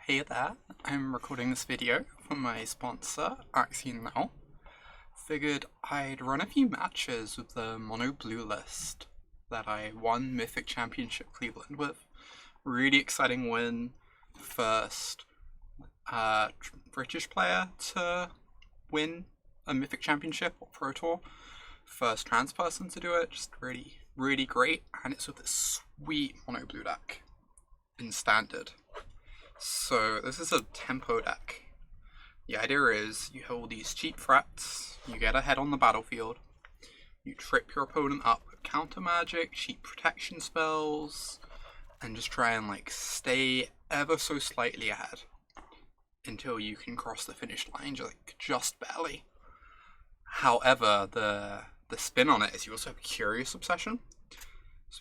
Hey there, I'm recording this video for my sponsor, Axion Now. Figured I'd run a few matches with the mono blue list that I won Mythic Championship Cleveland with. Really exciting win. First British player to win a Mythic Championship or Pro Tour. First trans person to do it. Just really great. And it's with this sweet mono blue deck in standard. So this is a tempo deck. The idea is you hold these cheap threats, you get ahead on the battlefield, you trip your opponent up with counter magic, cheap protection spells, and just try and stay ever so slightly ahead until you can cross the finish line, just barely. However, the spin on it is you also have Curious Obsession,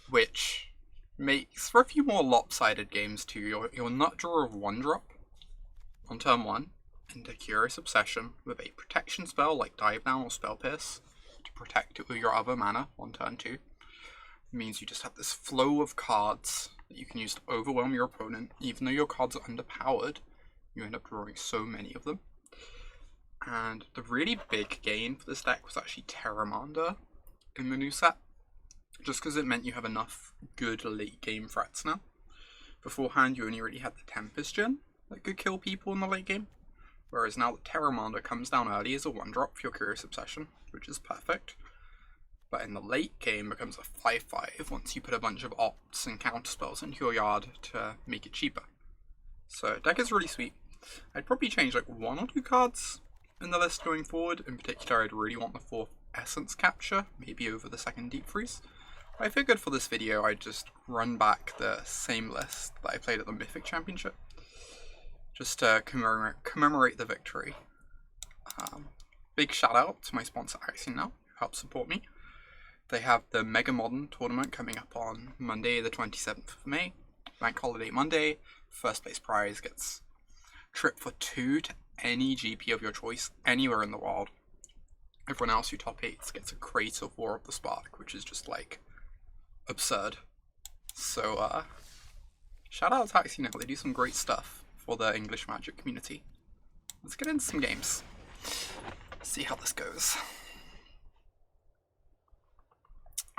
which makes for a few more lopsided games too. Your nut draw of 1-drop on turn 1 into Curious Obsession with a protection spell like Dive Down or Spell Pierce to protect it with your other mana on turn 2. It means you just have this flow of cards that you can use to overwhelm your opponent. Even though your cards are underpowered, you end up drawing so many of them. And the really big gain for this deck was actually Terramander in the new set. Just because it meant you have enough good late game threats now. Beforehand, you only really had the Tempest Gen that could kill people in the late game. Whereas now the Terramander comes down early as a 1-drop for your Curious Obsession, which is perfect. But in the late game becomes a 5/5 once you put a bunch of opts and counter spells into your yard to make it cheaper. So deck is really sweet. I'd probably change 1 or 2 cards in the list going forward. In particular, I'd really want the 4th Essence Capture, maybe over the 2nd Deep Freeze. I figured for this video I'd just run back the same list that I played at the Mythic Championship, just to commemorate the victory. Big shout out to my sponsor Axion Now, who helps support me. They have the Mega Modern tournament coming up on Monday the 27th of May, Bank Holiday Monday. First place prize gets trip for 2 to any GP of your choice anywhere in the world. Everyone else who top 8s gets a crate of War of the Spark, which is just absurd. So shout out to Axion Now, they do some great stuff for the English Magic community. Let's get into some games. See how this goes.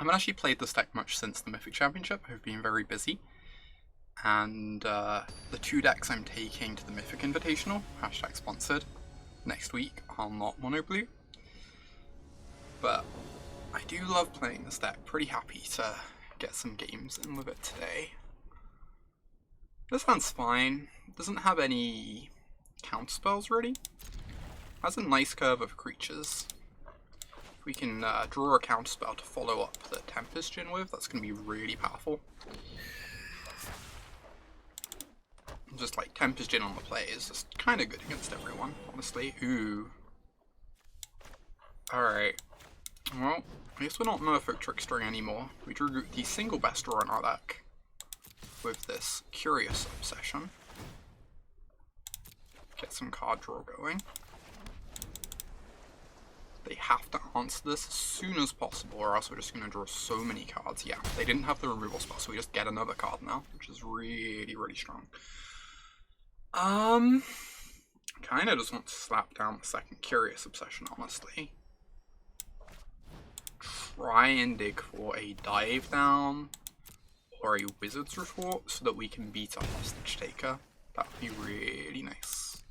I haven't actually played this deck much since the Mythic Championship. I've been very busy. And the 2 decks I'm taking to the Mythic Invitational, #sponsored, next week are not mono blue. But I do love playing this deck. Pretty happy to get some games in with it today. This hand's fine. It doesn't have any counter spells really. It has a nice curve of creatures. If we can draw a counter spell to follow up the Tempest Gen with, that's going to be really powerful. Just Tempest Gen on the play is just kind of good against everyone, honestly. Ooh. Alright. Well, I guess we're not Merfolk Trickstering anymore. We drew the single best draw in our deck with this Curious Obsession. Get some card draw going. They have to answer this as soon as possible, or else we're just going to draw so many cards. Yeah, they didn't have the removal spell, so we just get another card now, which is really strong. Kind of just want to slap down the second Curious Obsession, honestly. Try and dig for a Dive Down or a Wizard's Retort so that we can beat a Hostage Taker. That would be really nice.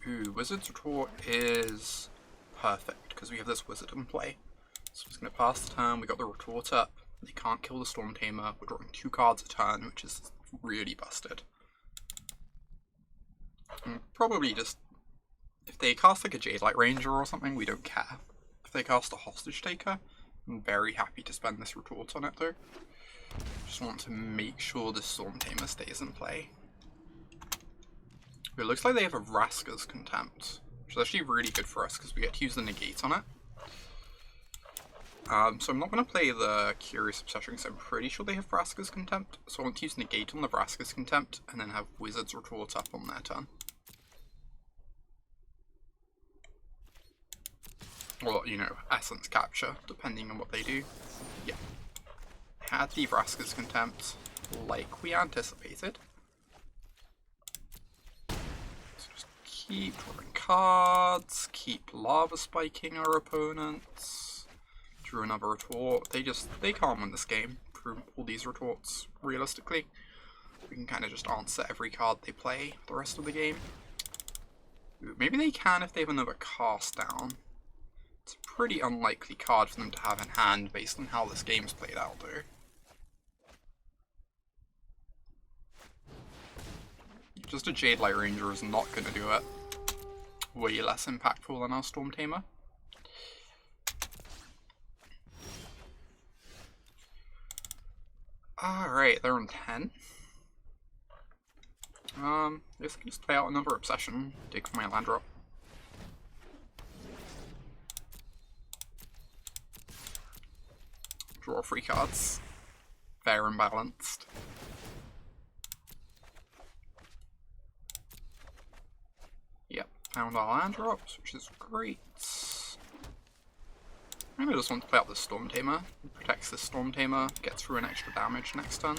Ooh, Wizard's Retort is perfect because we have this Wizard in play. So I'm just going to pass the turn, we got the Retort up, they can't kill the Storm Tamer, we're drawing 2 cards a turn, which is really busted. And probably just, if they cast a Jadelight Ranger or something, we don't care. If they cast a Hostage Taker, I'm very happy to spend this Retort on it though. Just want to make sure the Storm Tamer stays in play. It looks like they have a Vraska's Contempt, which is actually really good for us because we get to use the negate on it. So I'm not going to play the Curious Obsession because I'm pretty sure they have Vraska's Contempt. So I want to use negate on the Vraska's Contempt and then have Wizard's Retort up on their turn. Or, Essence Capture, depending on what they do. Yeah. Had the Vraska's Contempt. like we anticipated. So just keep drawing cards, keep lava spiking our opponents. Drew another retort. They can't win this game through all these retorts, realistically. We can kind of just answer every card they play the rest of the game. Ooh, maybe they can if they have another cast down. It's a pretty unlikely card for them to have in hand based on how this game's played out, though. Just a Jade Light Ranger is not going to do it. Way less impactful than our Storm Tamer. Alright, they're on 10. I guess I can just play out another Obsession, dig for my land drop. Draw 3 cards. Fair and balanced. Yep, found our land drops, which is great. Maybe I just want to play out this Storm Tamer. It protects this Storm Tamer, gets through an extra damage next turn.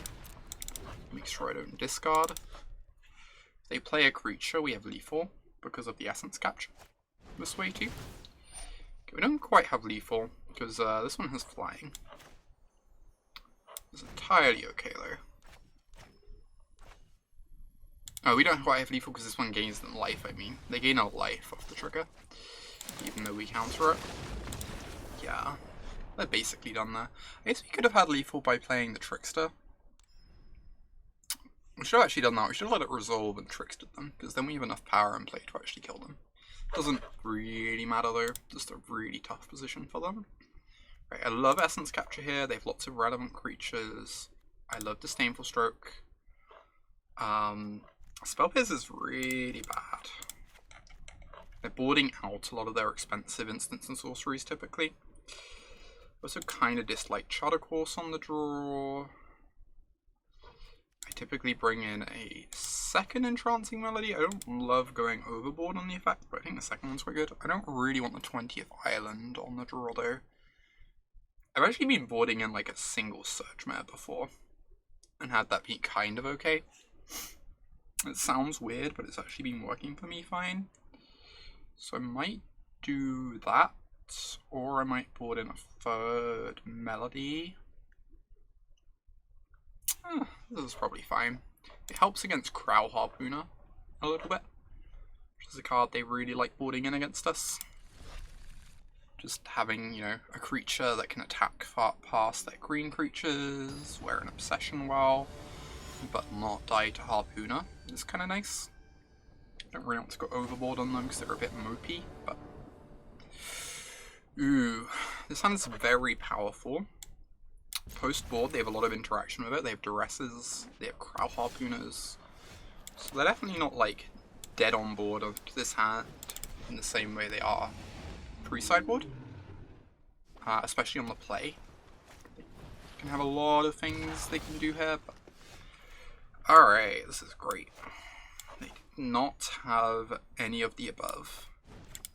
Make sure I don't discard. If they play a creature, we have lethal because of the Essence Capture this way too. Okay, we don't quite have lethal because this one has flying. It's entirely okay though. Oh, we don't quite have lethal because this one gains them life, I mean. They gain a life off the trigger, even though we counter it. Yeah, they're basically done there. I guess we could have had lethal by playing the Trickster. We should have actually done that. We should have let it resolve and trickstered them, because then we have enough power in play to actually kill them. Doesn't really matter though, just a really tough position for them. Right, I love Essence Capture here. They have lots of relevant creatures. I love Disdainful Stroke. Spell Pierce is really bad. They're boarding out a lot of their expensive instants and sorceries typically. Also kind of dislike Charter Course on the draw. I typically bring in a second Entrancing Melody. I don't love going overboard on the effect, but I think the second one's quite good. I don't really want the 20th Island on the draw though. I've actually been boarding in like a single Surge Mare before, and had that be kind of okay. It sounds weird, but it's actually been working for me fine. So I might do that, or I might board in a third Melody. This is probably fine. It helps against Crow Harpooner a little bit, which is a card they really like boarding in against us. Just having, you know, a creature that can attack far past their green creatures, wear an Obsession well, but not die to Harpooner is kind of nice. Don't really want to go overboard on them because they're a bit mopey, but... Ooh, this hand is very powerful. Post-board, they have a lot of interaction with it. They have Duresses, they have Crow Harpooners. So they're definitely not, like, dead on board of this hand in the same way they are pre-sideboard. Especially on the play. They can have a lot of things they can do here, but... Alright, this is great. They did not have any of the above.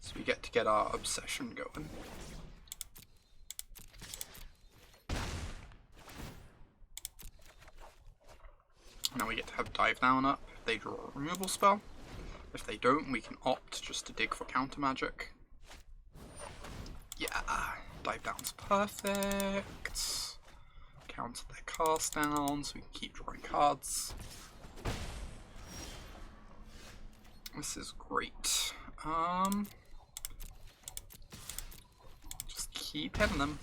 So we get to get our Obsession going. Now we get to have Dive Down up if they draw a removal spell. If they don't, we can opt just to dig for counter magic. Yeah, Dive Down's perfect. Counter their cast down so we can keep drawing cards. This is great. Just keep hitting them.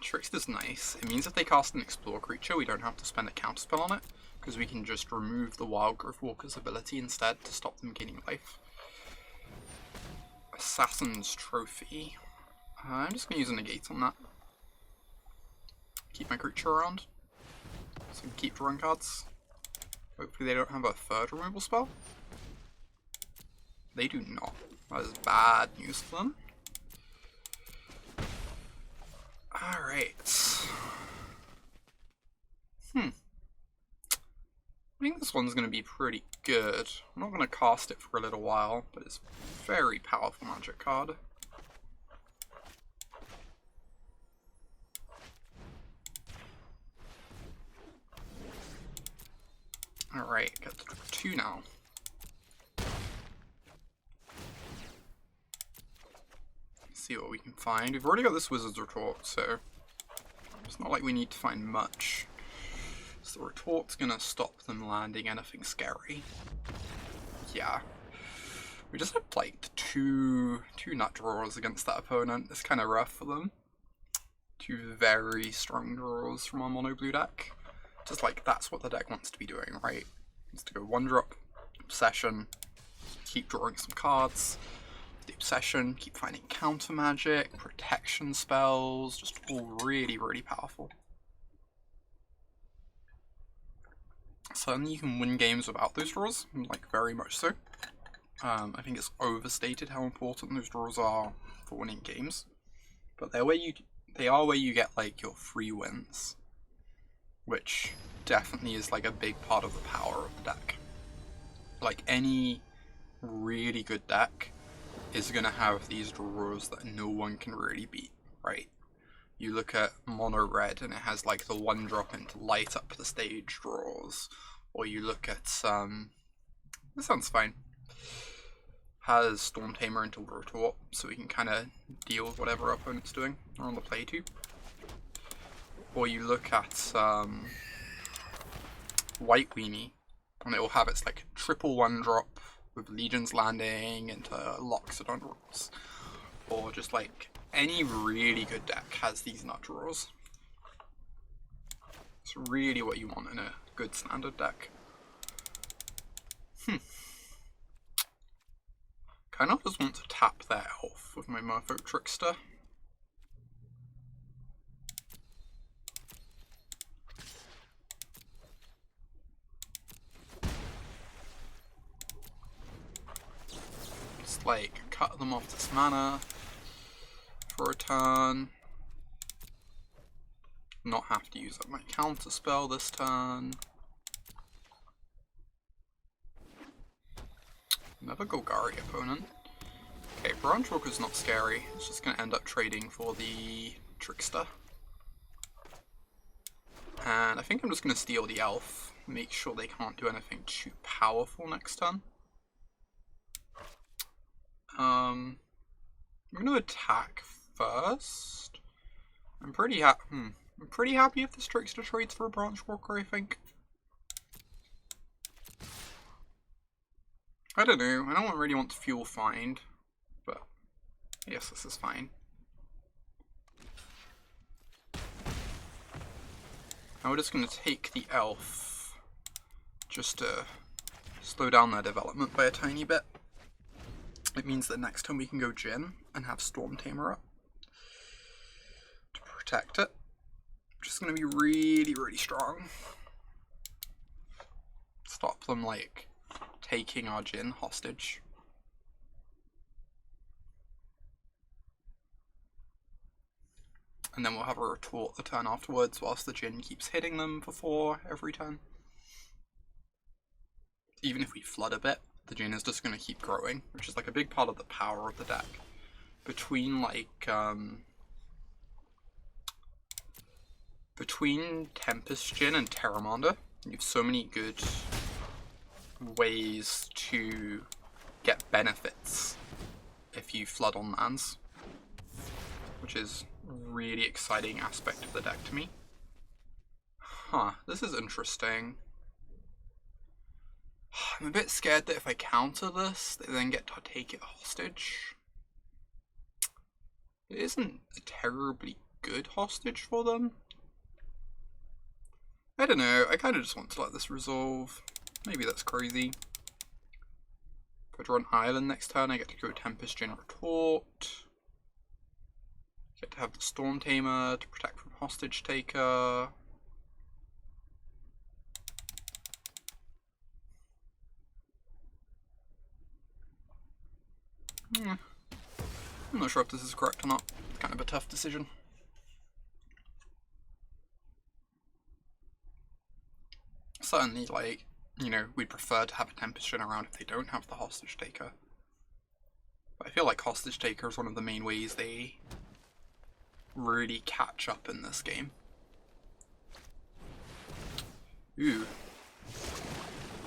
Trickster's nice. It means if they cast an Explore creature, we don't have to spend a counterspell on it, because we can just remove the Wild Growth Walker's ability instead to stop them gaining life. Assassin's Trophy. I'm just going to use a negate on that. Keep my creature around, so I can keep drawing cards. Hopefully they don't have a third removal spell. They do not. That is bad news for them. Alright. I think this one's going to be pretty good. I'm not going to cast it for a little while, but it's a very powerful magic card. Right, get to 2 now. See what we can find. We've already got this Wizard's Retort, so it's not like we need to find much. So the Retort's gonna stop them landing anything scary. Yeah. We just have like two nut draws against that opponent. It's kind of rough for them. 2 very strong draws from our mono blue deck. Just like that's what the deck wants to be doing, right? It's to go 1-drop, Obsession, keep drawing some cards. The Obsession, keep finding counter magic, protection spells, just all really, really powerful. Certainly you can win games without those draws, like very much so. I think it's overstated how important those draws are for winning games. But they are where you get like your free wins, which definitely is like a big part of the power of the deck. Like any really good deck is going to have these draws that no one can really beat, right? You look at mono red and it has like the 1-drop into light up the stage draws, or you look at this sounds fine. Has Storm Tamer into Retort, so we can kind of deal with whatever our opponent's doing, or on the play too. Or you look at White Weenie, and it will have its like triple 1-drop with Legion's Landing into Loxodon rules. Or just like any really good deck has these nut draws. It's really what you want in a good standard deck. Kind of just want to tap their elf with my Merfolk Trickster. Just like cut them off this mana for a turn. Not have to use up my counter spell this turn. Another Golgari opponent. Okay, Branch Walker's not scary. It's just going to end up trading for the Trickster. And I think I'm just going to steal the Elf. Make sure they can't do anything too powerful next turn. I'm going to attack first. I'm pretty happy if this Trickster trades for a Branch Walker, I think. I don't know, I don't really want to Fuel Find, but yes, this is fine. Now we're just going to take the Elf, just to slow down their development by a tiny bit. It means that next time we can go Jin and have Storm Tamer up to protect it. Which is going to be really, really strong. Stop them, like, taking our Jin hostage. And then we'll have a retort the turn afterwards whilst the Jin keeps hitting them for 4 every turn. Even if we flood a bit, the Jin is just going to keep growing, which is like a big part of the power of the deck. Between like between Tempest Jin and Terramander, you have so many good ways to get benefits if you flood on lands, which is a really exciting aspect of the deck to me. Huh, this is interesting. I'm a bit scared that if I counter this, they then get to take it hostage. It isn't a terribly good hostage for them. I don't know, I kind of just want to let this resolve. Maybe that's crazy. If I draw an island next turn, I get to go Tempest Jin Retort. Get to have the Storm Tamer to protect from Hostage Taker. I'm not sure if this is correct or not. It's kind of a tough decision. Certainly, like, you know, we'd prefer to have a Tempest Jin around if they don't have the Hostage Taker. But I feel like Hostage Taker is one of the main ways they really catch up in this game. Ooh.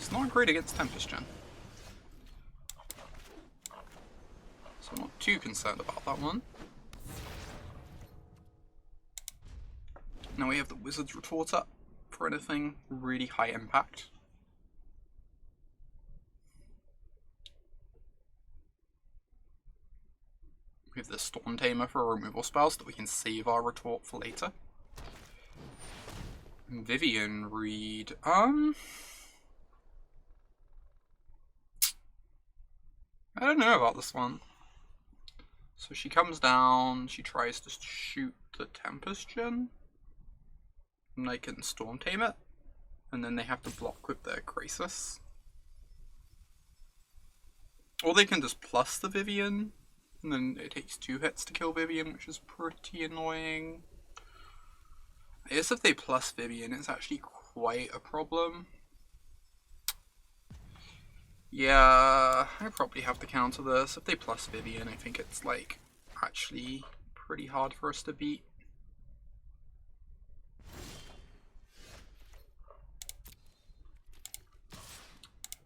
It's not great against Tempest Gen. So I'm not too concerned about that one. Now we have the Wizard's Retort up for anything really high impact. We have the Storm Tamer for removal spells so that we can save our retort for later. Vivian read. I don't know about this one. So she comes down, she tries to shoot the Tempest Gen. And they can Storm Tame it. And then they have to block with their Crisis. Or they can just plus the Vivian. And then it takes 2 hits to kill Vivian, which is pretty annoying. I guess if they plus Vivian, it's actually quite a problem. Yeah, I probably have to counter this. If they plus Vivian, I think it's like actually pretty hard for us to beat.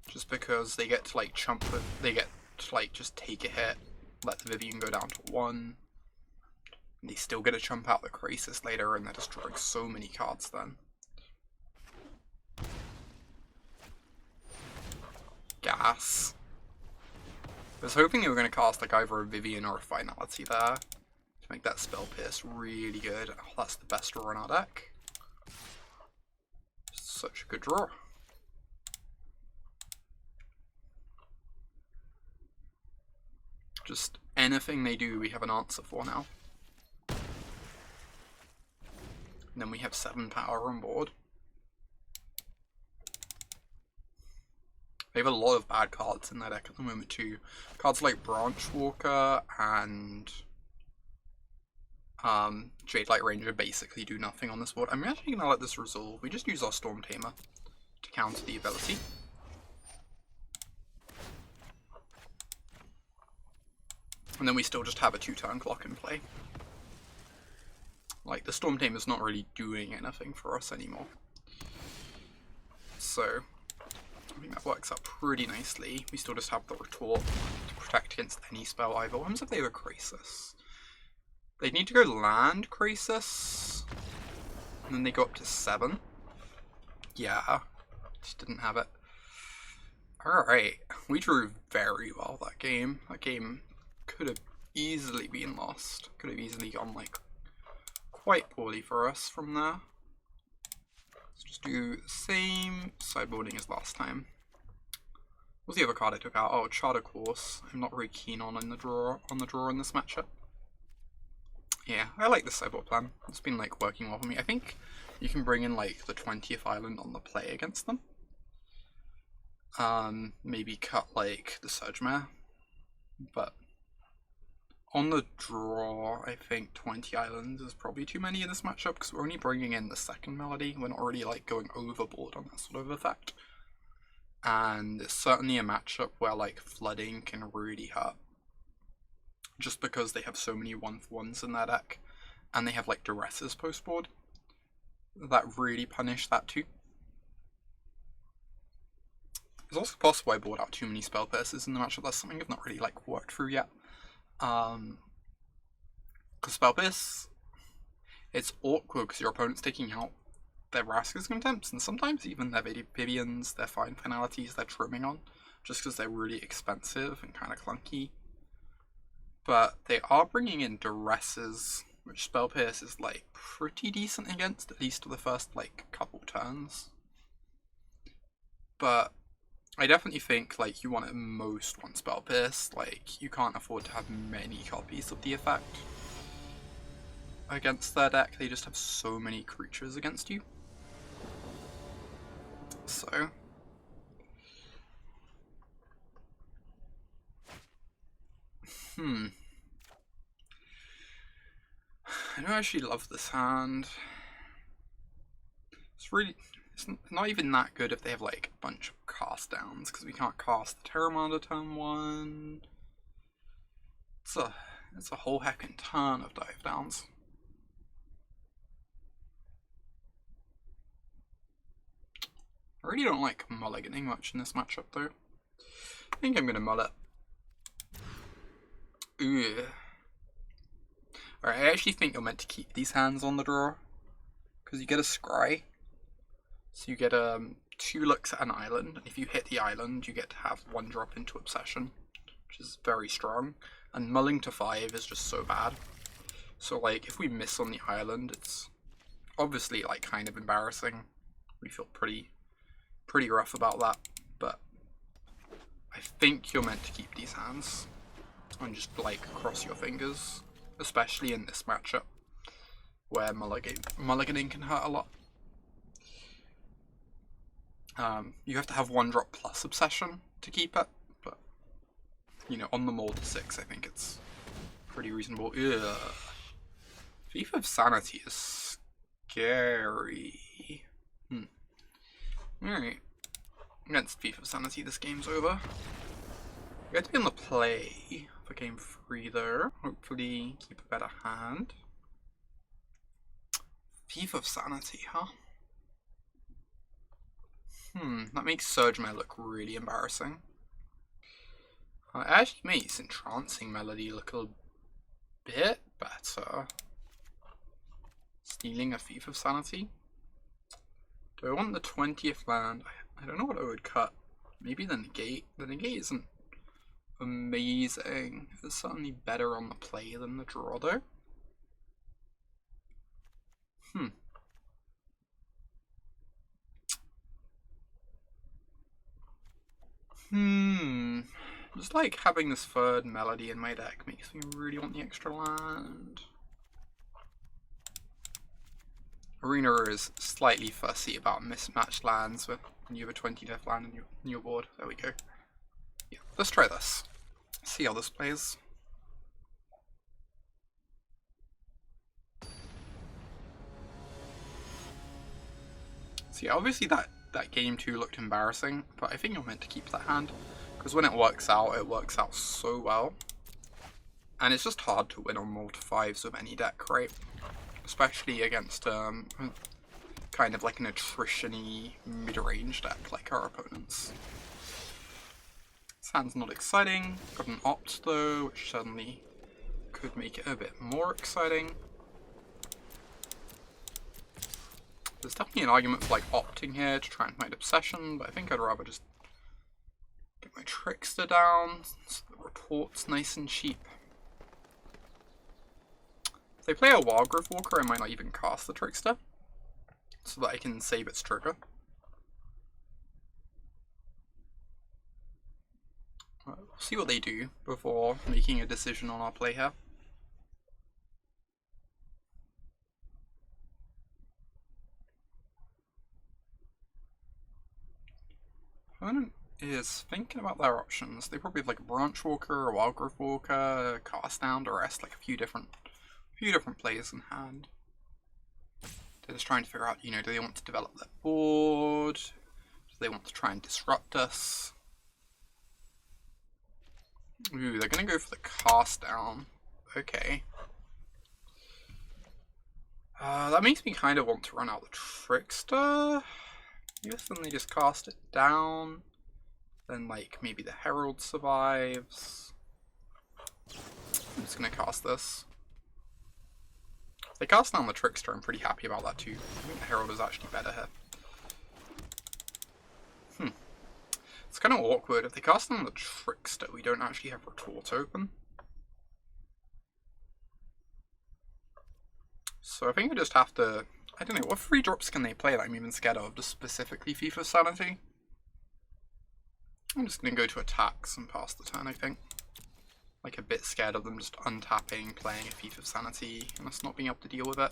Just because they get to like chump with, they get to like just take a hit, let the Vivian go down to 1. And they still get to chump out the Crisis later, and they're destroying so many cards then. Gas. I was hoping they were going to cast like either a Vivian or a Finality there to make that Spell Pierce really good. Oh, that's the best draw in our deck. Such a good draw. Just anything they do, we have an answer for now. And then we have 7 power on board. They have a lot of bad cards in their deck at the moment too. Cards like Branch Walker and Jade Light Ranger basically do nothing on this board. I'm actually going to let this resolve. We just use our Storm Tamer to counter the ability. And then we still just have a 2-turn clock in play. Like, the Storm Tamer's not really doing anything for us anymore. So, I think that works out pretty nicely. We still just have the Retort to protect against any spell either. What happens if they have a Crisis? They need to go land Crisis. And then they go up to 7. Yeah, just didn't have it. Alright, we drew very well that game. That game could have easily been lost. Could have easily gone like quite poorly for us from there. Let's just do the same sideboarding as last time. What's the other card I took out? Oh, Charter Course. I'm not very keen on the draw in this matchup. Yeah, I like this sideboard plan. It's been like working well for me. I think you can bring in like the 20th island on the play against them. Maybe cut like the Surge Mare, but on the draw, I think 20 islands is probably too many in this matchup because we're only bringing in the second melody. We're not already like going overboard on that sort of effect. And it's certainly a matchup where like flooding can really hurt. Just because they have so many 1/1s in their deck, and they have like Duresses post board. That really punish that too. It's also possible I bought out too many Spell Pierces in the matchup. That's something I've not really like worked through yet. Because Spell Pierce, it's awkward because your opponent's taking out their Vraska's Contempts, and sometimes even their Vivians, their Fine Finalities they're trimming on, just because they're really expensive and kind of clunky. But they are bringing in Duresses, which Spell Pierce is like pretty decent against, at least for the first like couple turns. But I definitely think like you want at most one Spell Pierce. Like you can't afford to have many copies of the effect against their deck. They just have so many creatures against you. So I don't actually love this hand. It's not even that good if they have like a bunch of cast downs, because we can't cast the Terramander turn 1. It's a whole heckin' ton of dive downs. really don't like mulliganing much in this matchup though. I think I'm gonna mull it. Ooh. Alright, I actually think you're meant to keep these hands on the draw, because you get a scry. So you get 2 looks at an island, and if you hit the island, you get to have 1 drop into Obsession, which is very strong. And mulling to 5 is just so bad. So like, if we miss on the island, it's obviously like kind of embarrassing. We feel pretty rough about that, but I think you're meant to keep these hands and just like cross your fingers, especially in this matchup where mulliganing can hurt a lot. You have to have 1 drop plus Obsession to keep it, but you know, on the mold to 6, I think it's pretty reasonable. Ugh. Thief of Sanity is scary. Alright. Against Thief of Sanity, this game's over. We have to be on the play for game 3 though. Hopefully keep a better hand. Thief of Sanity, huh? That makes Surge Mare look really embarrassing. It actually makes Entrancing Melody look a bit better. Stealing a Thief of Sanity. Do I want the 20th land? I don't know what I would cut. Maybe the negate. The negate isn't amazing. It's certainly better on the play than the draw though. Just like having this 3rd melody in my deck makes me really want the extra land. Arena is slightly fussy about mismatched lands when you have a 20th land in your board. There we go. Yeah, let's try this. See how this plays. So yeah, obviously that game 2 looked embarrassing, but I think you're meant to keep that hand, because when it works out so well. And it's just hard to win on multi 5s with any deck, right? Especially against kind of like an attrition-y mid-range deck like our opponents. This hand's not exciting. Got an opt though, which certainly could make it a bit more exciting. There's definitely an argument for like opting here to try and find Obsession, but I think I'd rather just get my Trickster down so the retort's nice and cheap. If they play a Wild Growth Walker, I might not even cast the Trickster, so that I can save its trigger. We'll see what they do before making a decision on our play here. Opponent is thinking about their options. They probably have like a Branch Walker, a Wild Growth Walker, Cast Down, to rest, like a few different plays in hand. They're just trying to figure out, you know, do they want to develop their board? Do they want to try and disrupt us? Ooh, they're gonna go for the Cast Down. Okay. That makes me kind of want to run out the Trickster. Yes, then they just cast it down. Then, like, maybe the Herald survives. I'm just gonna cast this. If they cast down the Trickster, I'm pretty happy about that too. I think the Herald is actually better here. It's kind of awkward. If they cast down the Trickster, we don't actually have Retort open. So I think I just have to... I don't know, what 3 drops can they play that I'm even scared of? Just specifically Thief of Sanity? I'm just going to go to attacks and pass the turn, I think. Like a bit scared of them just untapping, playing a Thief of Sanity, and us not being able to deal with it.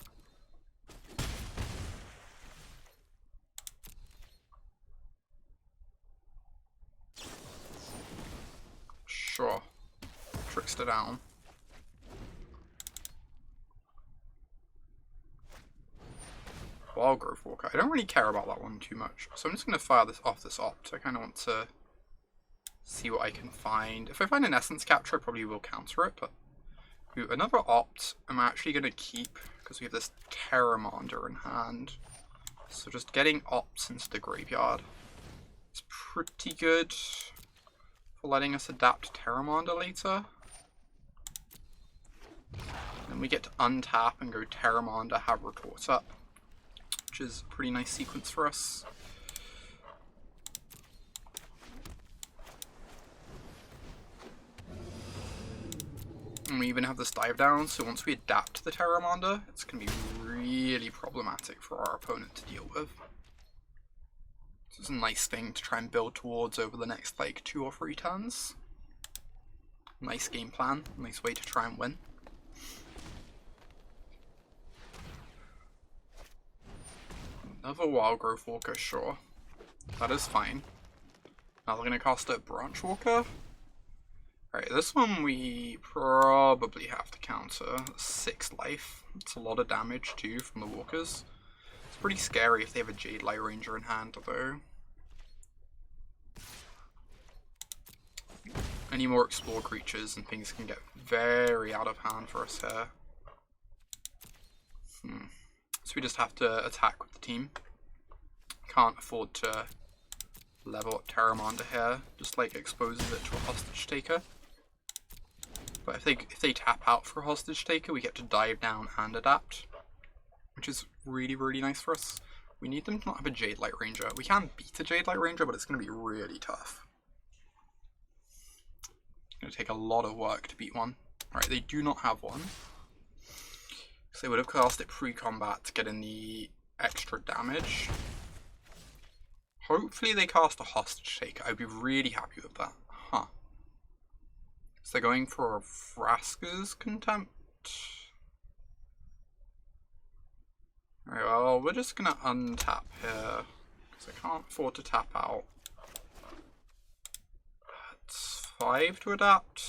Sure. Trickster down. Wild Growth Walker. I don't really care about that one too much, so I'm just going to fire this off this opt. I kind of want to see what I can find. If I find an Essence Capture, I probably will counter it, but ooh, another opt I'm actually going to keep because we have this Terramander in hand. So just getting opts into the graveyard It's pretty good for letting us adapt Terramander later. Then we get to untap and go Terramander, have Retort up, which is a pretty nice sequence for us. And we even have this dive down, so once we adapt the Terramander, it's going to be really problematic for our opponent to deal with. This is a nice thing to try and build towards over the next like 2 or 3 turns. Nice game plan, nice way to try and win. Another Wild Growth Walker, sure. That is fine. Now we're going to cast a Branch Walker. Alright, this one we probably have to counter. 6 life. It's a lot of damage too from the walkers. It's pretty scary if they have a Jade Light Ranger in hand though. Any more explore creatures and things can get very out of hand for us here. So we just have to attack with the team. Can't afford to level up Terramander here. Just like exposes it to a Hostage Taker. But if they tap out for a Hostage Taker, we get to dive down and adapt, which is really, really nice for us. We need them to not have a Jade Light Ranger. We can beat a Jade Light Ranger, but it's going to be really tough. It's going to take a lot of work to beat one. Alright, they do not have one. So they would have cast it pre-combat to get in the extra damage. Hopefully they cast a Hostage Taker. I'd be really happy with that. Huh. So they're going for a Vraska's Contempt. Alright, well, we're just gonna untap here, because I can't afford to tap out. It's 5 to adapt.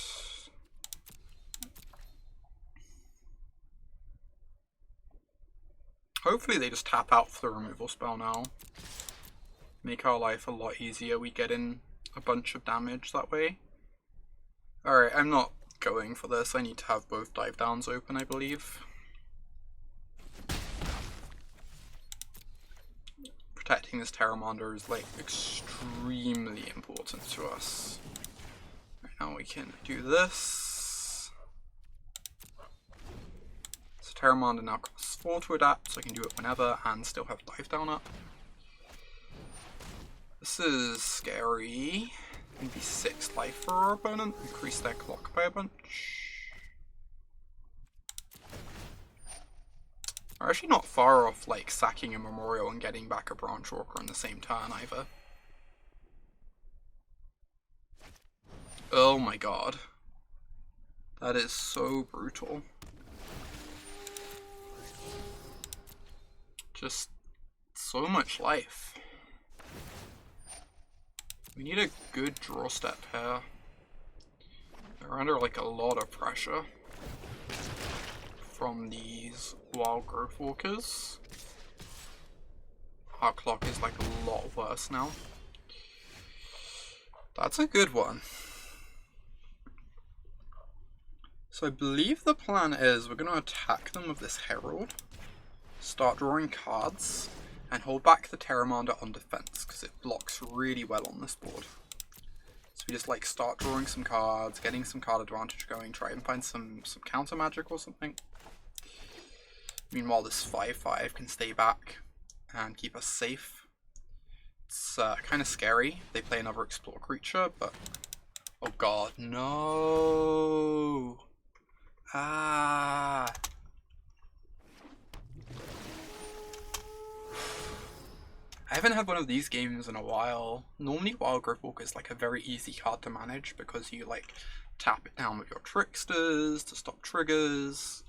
Hopefully they just tap out for the removal spell now. Make our life a lot easier. We get in a bunch of damage that way. Alright, I'm not going for this. I need to have both dive downs open, I believe. Protecting this Terramander is like extremely important to us. Right, now we can do this. So Terramander now costs 4 to adapt, so I can do it whenever and still have dive down up. This is scary. Maybe 6 life for our opponent, increase their clock by a bunch. We're actually not far off like sacking a Memorial and getting back a Branch Walker in the same turn either. Oh my god. That is so brutal. Just so much life. We need a good draw step here. They're under like a lot of pressure from these Wild Growth Walkers. Our clock is like a lot worse now. That's a good one. So I believe the plan is we're going to attack them with this Herald, start drawing cards, and hold back the Terramander on defense, because it blocks really well on this board. So we just like start drawing some cards, getting some card advantage going, try and find some counter magic or something. Meanwhile this 5/5 can stay back and keep us safe. It's kind of scary. They play another explore creature, but oh god, no! Ah! I haven't had one of these games in a while. Normally Wild Growth Walker is like a very easy card to manage because you like tap it down with your Tricksters to stop triggers,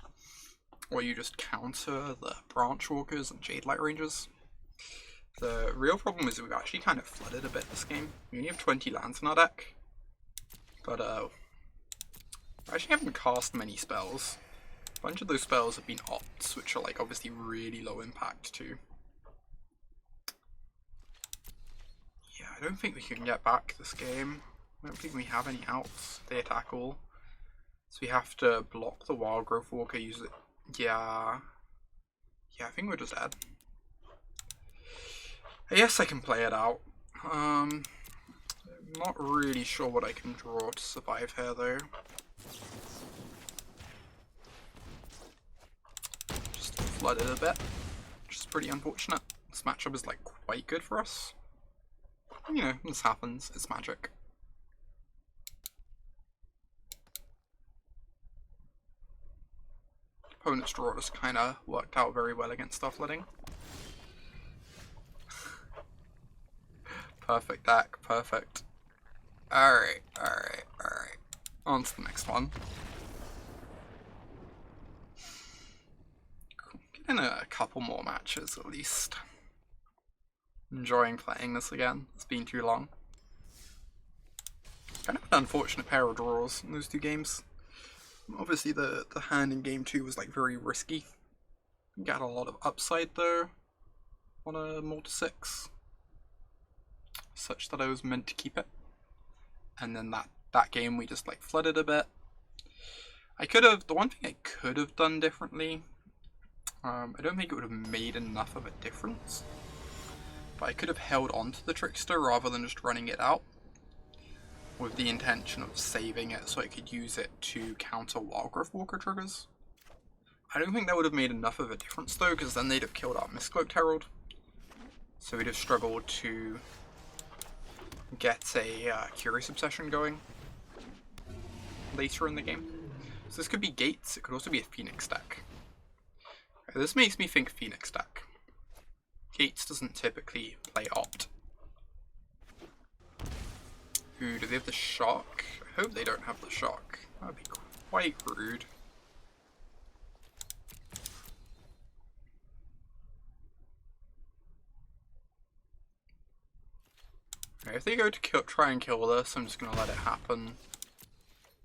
or you just counter the Branch Walkers and Jade Light Rangers. The real problem is we've actually kind of flooded a bit this game. We only have 20 lands in our deck, but I actually haven't cast many spells. A bunch of those spells have been opts, which are like obviously really low impact too. Yeah, I don't think we can get back this game. I don't think we have any outs. They attack all. So we have to block the Wild Growth Walker, use it. Yeah, I think we're just dead. I guess I can play it out. Not really sure what I can draw to survive here though. Just flooded a bit, which is pretty unfortunate. This matchup is like quite good for us. You know, this happens, it's magic. Opponent's draw just kind of worked out very well against our flooding. Perfect deck, perfect. Alright. On to the next one. Get in a couple more matches at least. Enjoying playing this again. It's been too long. Kind of an unfortunate pair of draws in those two games. Obviously the hand in game 2 was like very risky. Got a lot of upside though on a multi-6. Such that I was meant to keep it. And then that game we just like flooded a bit. The one thing I could have done differently, I don't think it would have made enough of a difference, but I could have held on to the Trickster rather than just running it out, with the intention of saving it so I could use it to counter Wildgrowth Walker triggers. I don't think that would have made enough of a difference though, because then they'd have killed our Mistcloaked Herald, so we'd have struggled to get a Curious Obsession going later in the game. So this could be Gates, it could also be a Phoenix deck. This makes me think Phoenix deck. Gates doesn't typically play Opt. Ooh, do they have the Shock? I hope they don't have the Shock. That would be quite rude. Okay, if they go to try and kill this, I'm just going to let it happen.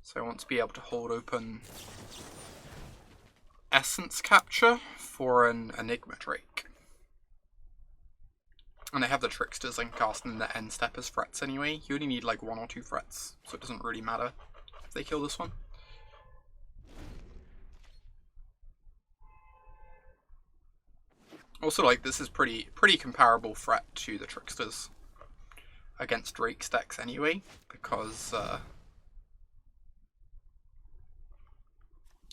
So I want to be able to hold open Essence Capture for an Enigma Drake. And I have the Tricksters I can cast in the end step as threats anyway. You only need like 1 or 2 threats, so it doesn't really matter if they kill this one. Also, like, this is pretty comparable threat to the Tricksters against Drake's decks anyway, because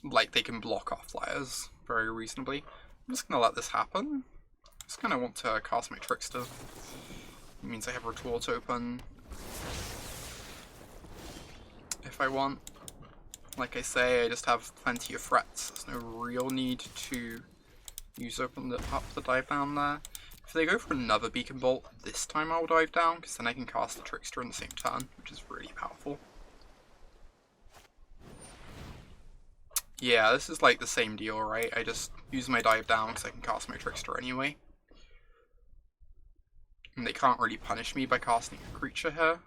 like they can block our flyers very reasonably. I'm just gonna let this happen. I just kind of want to cast my Trickster. It means I have Retort open if I want. Like I say, I just have plenty of threats. There's no real need to use up the dive down there. If they go for another Beacon Bolt, this time I'll dive down, because then I can cast the Trickster in the same turn, which is really powerful. Yeah, this is like the same deal, right? I just use my dive down because I can cast my Trickster anyway. And they can't really punish me by casting a creature here.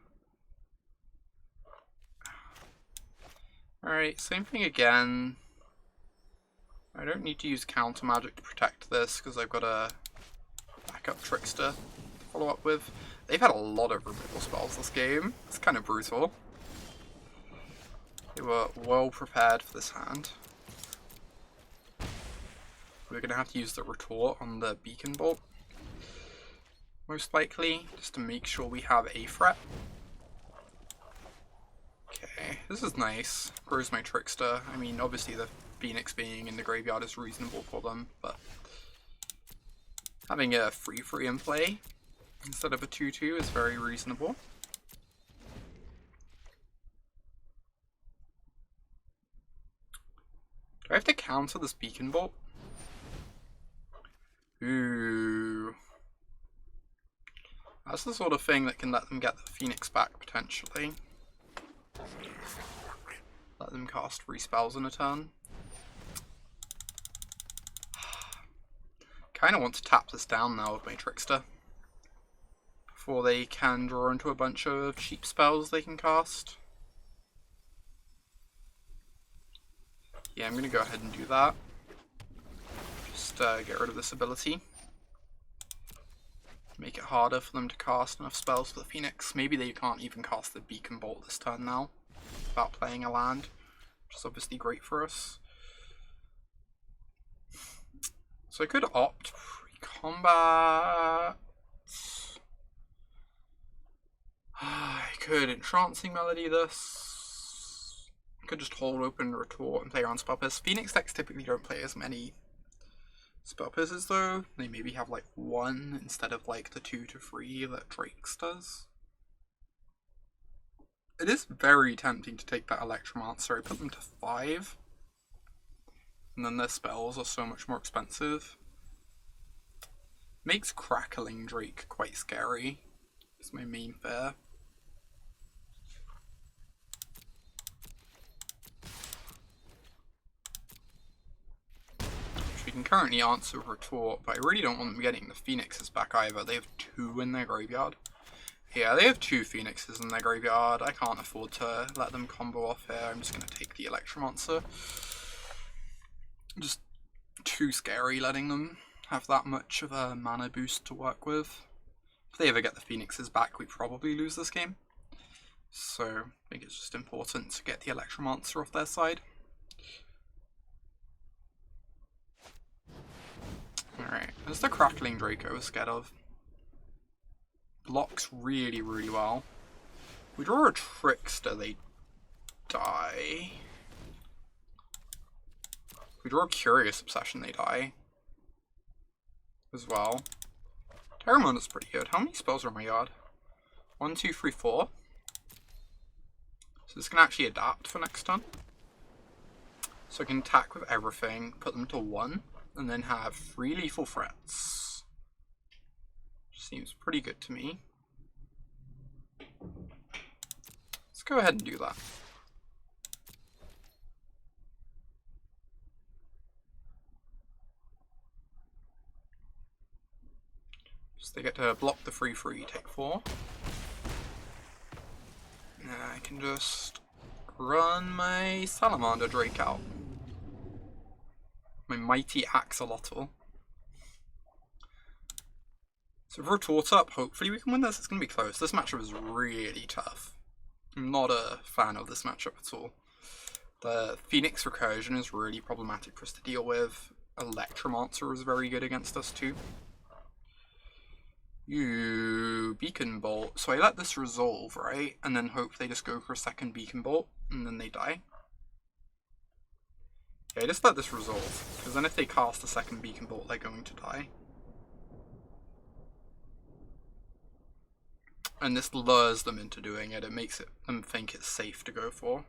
Alright, same thing again. I don't need to use counter magic to protect this because I've got a backup Trickster to follow up with. They've had a lot of removal spells this game. It's kind of brutal. They were well prepared for this hand. We're going to have to use the Retort on the Beacon Bolt, most likely, just to make sure we have a threat. Okay, this is nice. Grows my Trickster. I mean, obviously the Phoenix being in the graveyard is reasonable for them, but having a 3/3 in play instead of a 2/2 is very reasonable. Do I have to counter this Beacon Bolt? Ooh. That's the sort of thing that can let them get the Phoenix back, potentially. Let them cast 3 spells in a turn. Kinda want to tap this down now with my Trickster, before they can draw into a bunch of cheap spells they can cast. Yeah, I'm gonna go ahead and do that. Just get rid of this ability. Make it harder for them to cast enough spells for the Phoenix. Maybe they can't even cast the Beacon Bolt this turn now, without playing a land, which is obviously great for us. So I could opt pre-combat. I could Entrancing Melody this. I could just hold open Retort and play around Spell Pierce. Phoenix decks typically don't play as many Spell Pierces though. They maybe have like one instead of like the 2 to 3 that Drake's does. It is very tempting to take that Electromancer. I put them to 5. And then their spells are so much more expensive. Makes Crackling Drake quite scary. It's my main fear. We can currently answer Retort, but I really don't want them getting the Phoenixes back either. They have 2 in their graveyard. Yeah, they have 2 Phoenixes in their graveyard. I can't afford to let them combo off here. I'm just going to take the Electromancer. Just too scary letting them have that much of a mana boost to work with. If they ever get the Phoenixes back, we probably lose this game. So I think it's just important to get the Electromancer off their side. Alright, there's the Crackling Drake I was scared of. Blocks really, really well. We draw a Trickster, they die. We draw a Curious Obsession, they die. As well. Terramonder's pretty good. How many spells are in my yard? 1, 2, 3, 4. So this can actually adapt for next turn. So I can attack with everything, put them to 1, and then have 3 lethal threats. Seems pretty good to me. Let's go ahead and do that. So they get to block the 3/3, take 4. And I can just run my Salamander Drake out. My mighty Axolotl. So if Retort's up, hopefully we can win this. It's going to be close. This matchup is really tough. I'm not a fan of this matchup at all. The Phoenix Recursion is really problematic for us to deal with. Electromancer is very good against us too. You Beacon Bolt. So I let this resolve, right? And then hope they just go for a second Beacon Bolt, and then they die. Yeah, I just let this resolve, because then if they cast a second Beacon Bolt, they're going to die. And this lures them into doing it. It makes them think it's safe to go for.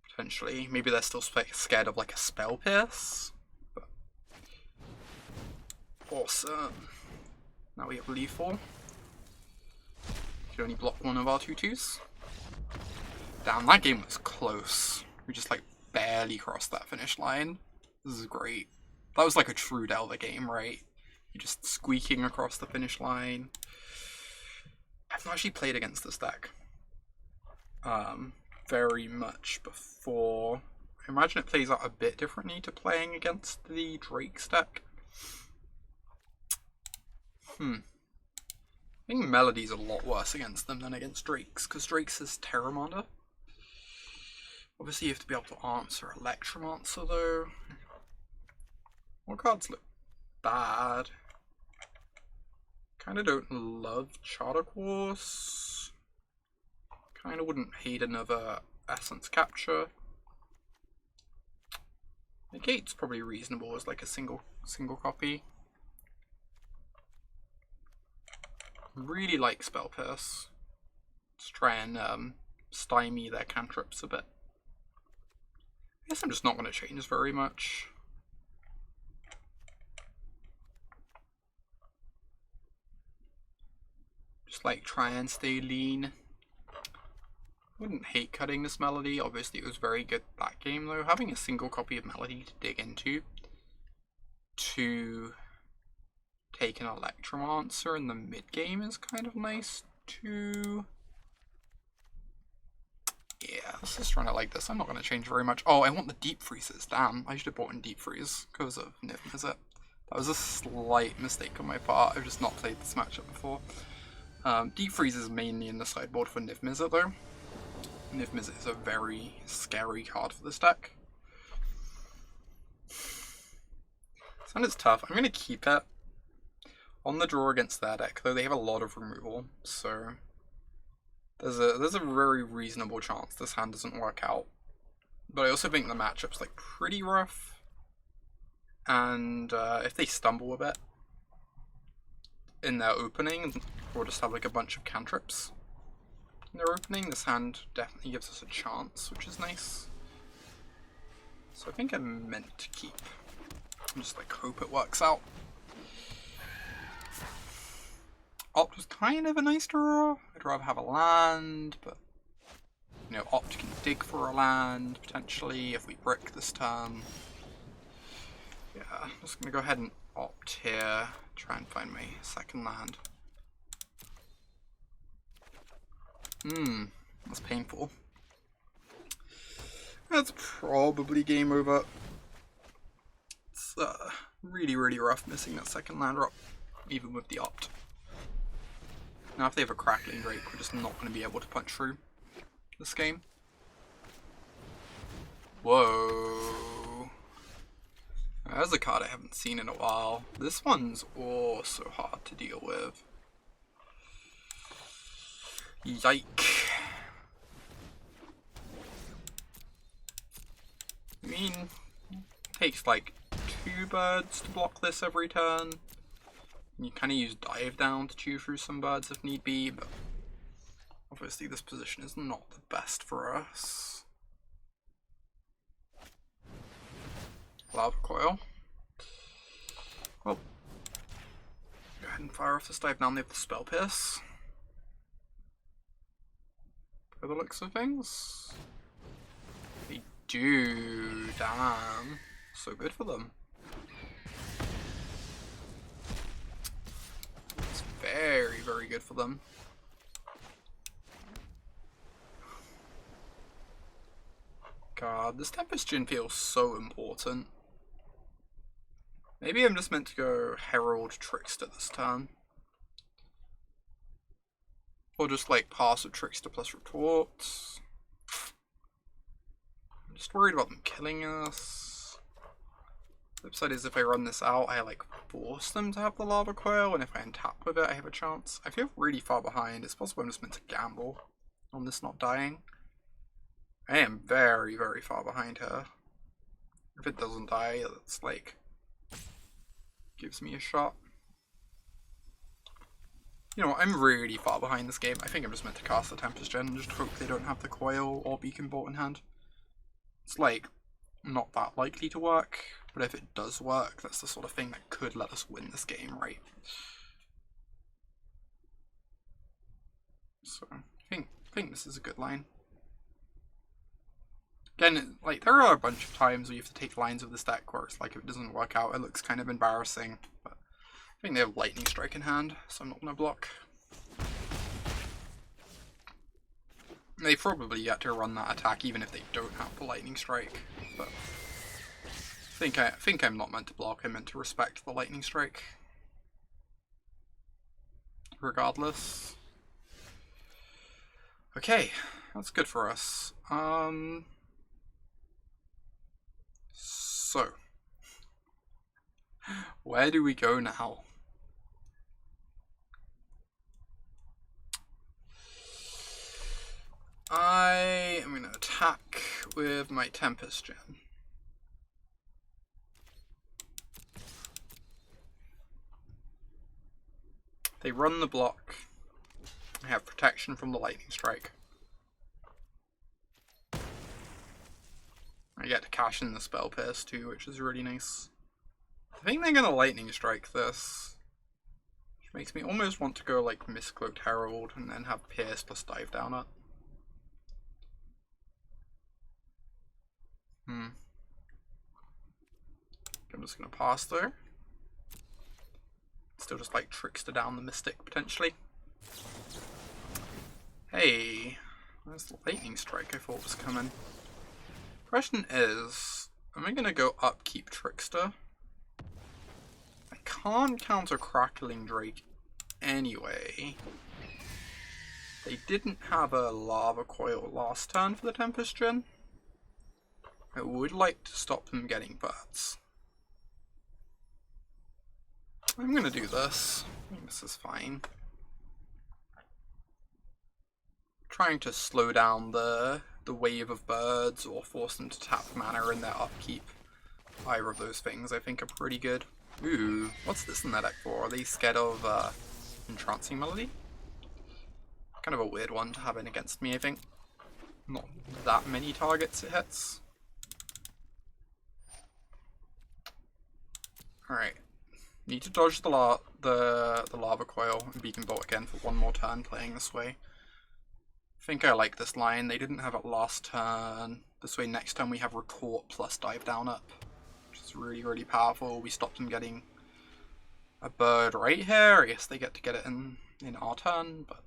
Potentially. Maybe they're still scared of like a Spell Pierce. But awesome. Now we have lethal. Can only block one of our 2/2s. Damn, that game was close. We just like barely crossed that finish line. This is great. That was like a true Delver game, right? You're just squeaking across the finish line. I've not actually played against this deck very much before. I imagine it plays out a bit differently to playing against the Drake's deck. I think Melody's a lot worse against them than against Drake's, because Drake's is Terramonda. Obviously you have to be able to answer Electromancer though. What cards look bad? Kinda don't love Charter Course. Kinda wouldn't hate another Essence Capture. Negate's probably reasonable as like a single copy. Really like Spell Pierce. Let's try and stymie their cantrips a bit. I guess I'm just not going to change very much. Just like try and stay lean. Wouldn't hate cutting this Melody. Obviously it was very good that game though. Having a single copy of Melody to dig into to take an Electromancer in the mid game is kind of nice too. Yeah, let's just run it like this. I'm not going to change very much. Oh, I want the Deep Freezes. Damn, I should have bought in Deep Freeze because of Niv Mizzet. That was a slight mistake on my part. I've just not played this matchup before. Deep Freeze is mainly in the sideboard for Niv Mizzet though. Niv Mizzet is a very scary card for this deck. And it's tough. I'm going to keep it on the draw against their deck, though they have a lot of removal, so There's a very reasonable chance this hand doesn't work out. But I also think the matchup's like pretty rough. And if they stumble a bit in their opening, or just have like a bunch of cantrips in their opening, this hand definitely gives us a chance, which is nice. So I think I'm meant to keep. I'm just like hope it works out. Opt was kind of a nice draw. I'd rather have a land, but you know, Opt can dig for a land potentially if we brick this turn. Yeah, I'm just gonna go ahead and Opt here, try and find my second land. That's painful. That's probably game over. It's really, really rough missing that second land drop, even with the Opt. Now if they have a Crackling Drake, we're just not going to be able to punch through this game. Whoa. There's a card I haven't seen in a while. This one's also hard to deal with. Yike. I mean, it takes like 2 birds to block this every turn. You kind of use Dive Down to chew through some birds if need be, but obviously this position is not the best for us. Lava Coil. Well, go ahead and fire off this Dive Down. They have the Spell Pierce. By the looks of things. They do. Damn. So good for them. It's very, very good for them. God, this Tempest Djinn feels so important. Maybe I'm just meant to go Herald Trickster this turn. Or just like pass with Trickster plus Retorts. I'm just worried about them killing us. The upside is if I run this out, I like force them to have the Lava Coil, and if I untap with it, I have a chance. I feel really far behind. It's possible I'm just meant to gamble on this not dying. I am very, very far behind her. If it doesn't die, it's like gives me a shot. You know, I'm really far behind this game. I think I'm just meant to cast the Tempest Djinn and just hope they don't have the Coil or Beacon Bolt in hand. It's like not that likely to work, but if it does work, that's the sort of thing that could let us win this game, right? So I think this is a good line. Again, like, there are a bunch of times where you have to take lines of this deck where it's like, if it doesn't work out, it looks kind of embarrassing. But I think they have Lightning Strike in hand, so I'm not going to block. They probably get to run that attack even if they don't have the Lightning Strike. But I think I'm not meant to block. I'm meant to respect the Lightning Strike. Regardless. Okay, that's good for us. So, where do we go now? I am going to attack with my Tempest Djinn. They run the block. I have protection from the Lightning Strike. I get to cash in the Spell Pierce too, which is really nice. I think they're gonna Lightning Strike this, which makes me almost want to go like Mistcloaked Herald and then have Pierce plus Dive Down it. I'm just gonna pass there. Still just like Trickster down the Mystic potentially. Hey, where's the Lightning Strike I thought was coming? Question is, am I gonna go upkeep Trickster? I can't counter Crackling Drake anyway. They didn't have a Lava Coil last turn for the Tempest Djinn. I would like to stop them getting birds. I'm gonna do this. I think this is fine. trying to slow down the wave of birds or force them to tap mana in their upkeep. Either of those things I think are pretty good. Ooh, what's this in their deck for? Are they scared of Entrancing Melody? Kind of a weird one to have in against me, I think. Not that many targets it hits. Alright. Need to dodge the lava coil and beacon bolt again for one more turn playing this way. I think I like this line. They didn't have it last turn. This way next turn we have retort plus dive down up, which is really, really powerful. We stopped them getting a bird right here. I guess they get to get it in our turn, but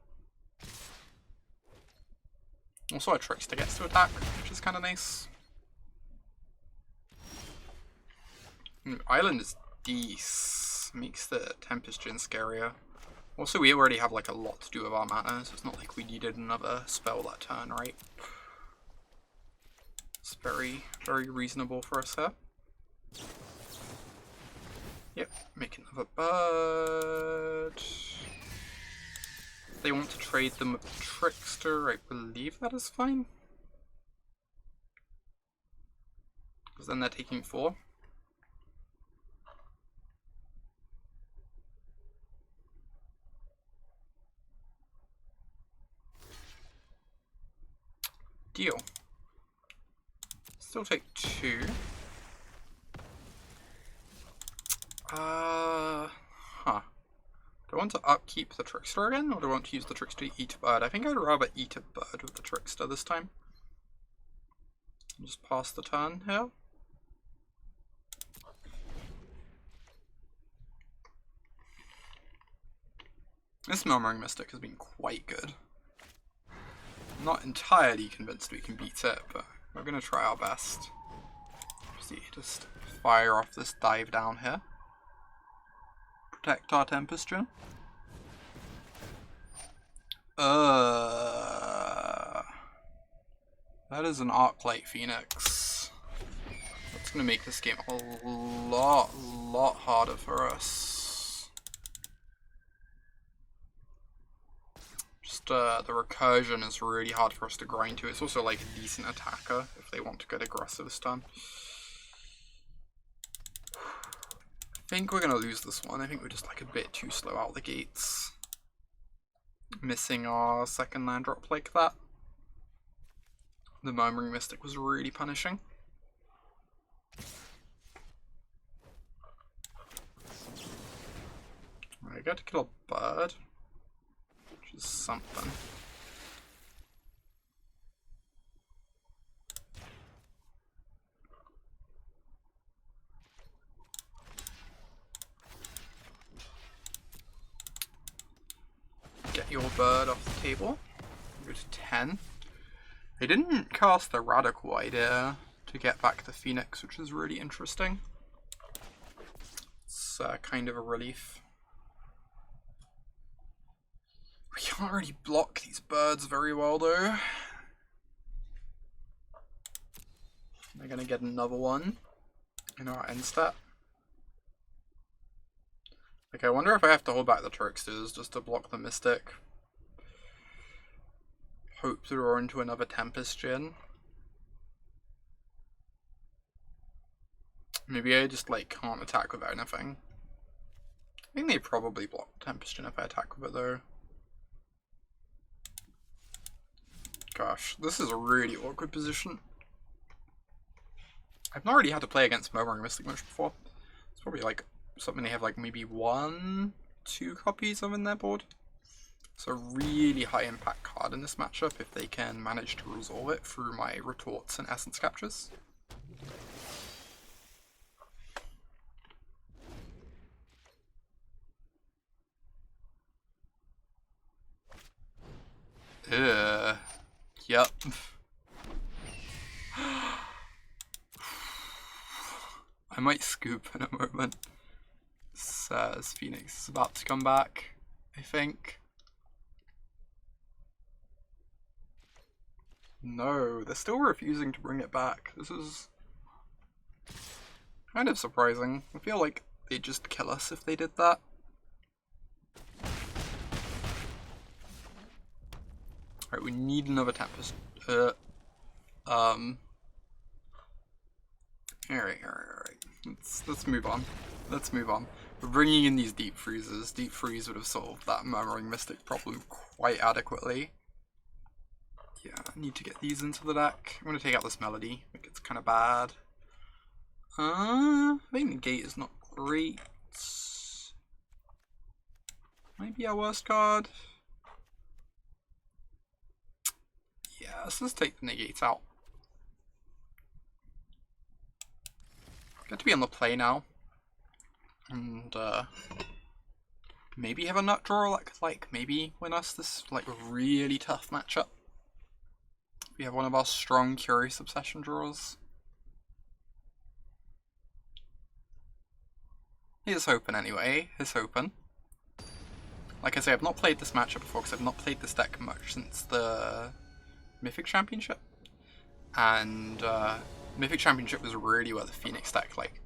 also a trickster gets to attack, which is kind of nice. Island is decent. Makes the Tempest Djinn scarier. Also, we already have like a lot to do with our mana, so it's not like we needed another spell that turn, right? It's very, very reasonable for us here. Yep, make another bird. If they want to trade them with the Trickster, I believe that is fine. Because then they're taking 4. Deal. Still take 2. Do I want to upkeep the Trickster again, or do I want to use the Trickster to eat a bird? I think I'd rather eat a bird with the Trickster this time. Just pass the turn here. This Murmuring Mystic has been quite good. I'm not entirely convinced we can beat it, but we're going to try our best. See, just fire off this dive down here. Protect our Tempest Djinn. That is an Arclight Phoenix. That's going to make this game a lot harder for us. Just the recursion is really hard for us to grind to. It's also like a decent attacker if they want to get aggressive this turn. I think we're going to lose this one. I think we're just like a bit too slow out the gates. Missing our second land drop like that. The Murmuring Mystic was really punishing. I got to kill a bird, which is something. Get your bird off the table. Go to 10. They didn't cast the Radical Idea to get back the Phoenix, which is really interesting. It's kind of a relief. We can't really block these birds very well though. They're gonna get another one in our end step. Like, I wonder if I have to hold back the Tricksters just to block the Mystic. Hope to draw into another Tempest Djinn. Maybe I just like can't attack with anything. I think they probably block Tempest Djinn if I attack with it though. Gosh, this is a really awkward position. I've not really had to play against Murmuring Mystic much before. It's probably like something they have like maybe 1-2 copies of in their board. It's a really high impact card in this matchup if they can manage to resolve it through my retorts and essence captures. Yep. I might scoop in a moment. This Phoenix is about to come back, I think. No, they're still refusing to bring it back. This is kind of surprising. I feel like they'd just kill us if they did that. Alright, we need another Tempest. Alright. Let's move on. We're bringing in these Deep Freezes. Deep Freeze would have solved that Murmuring Mystic problem quite adequately. Yeah, I need to get these into the deck. I'm gonna take out this Melody. I think it's kind of bad. I think Negate is not great. Might be our worst card. Yeah, let's just take the Negate out. Good to be on the play now. And maybe have a nut draw that could like maybe win us this like really tough matchup. We have one of our strong Curious Obsession draws. Here's hoping anyway, here's hoping. Like I say, I've not played this matchup before because I've not played this deck much since the Mythic Championship. And Mythic Championship was really where the Phoenix deck like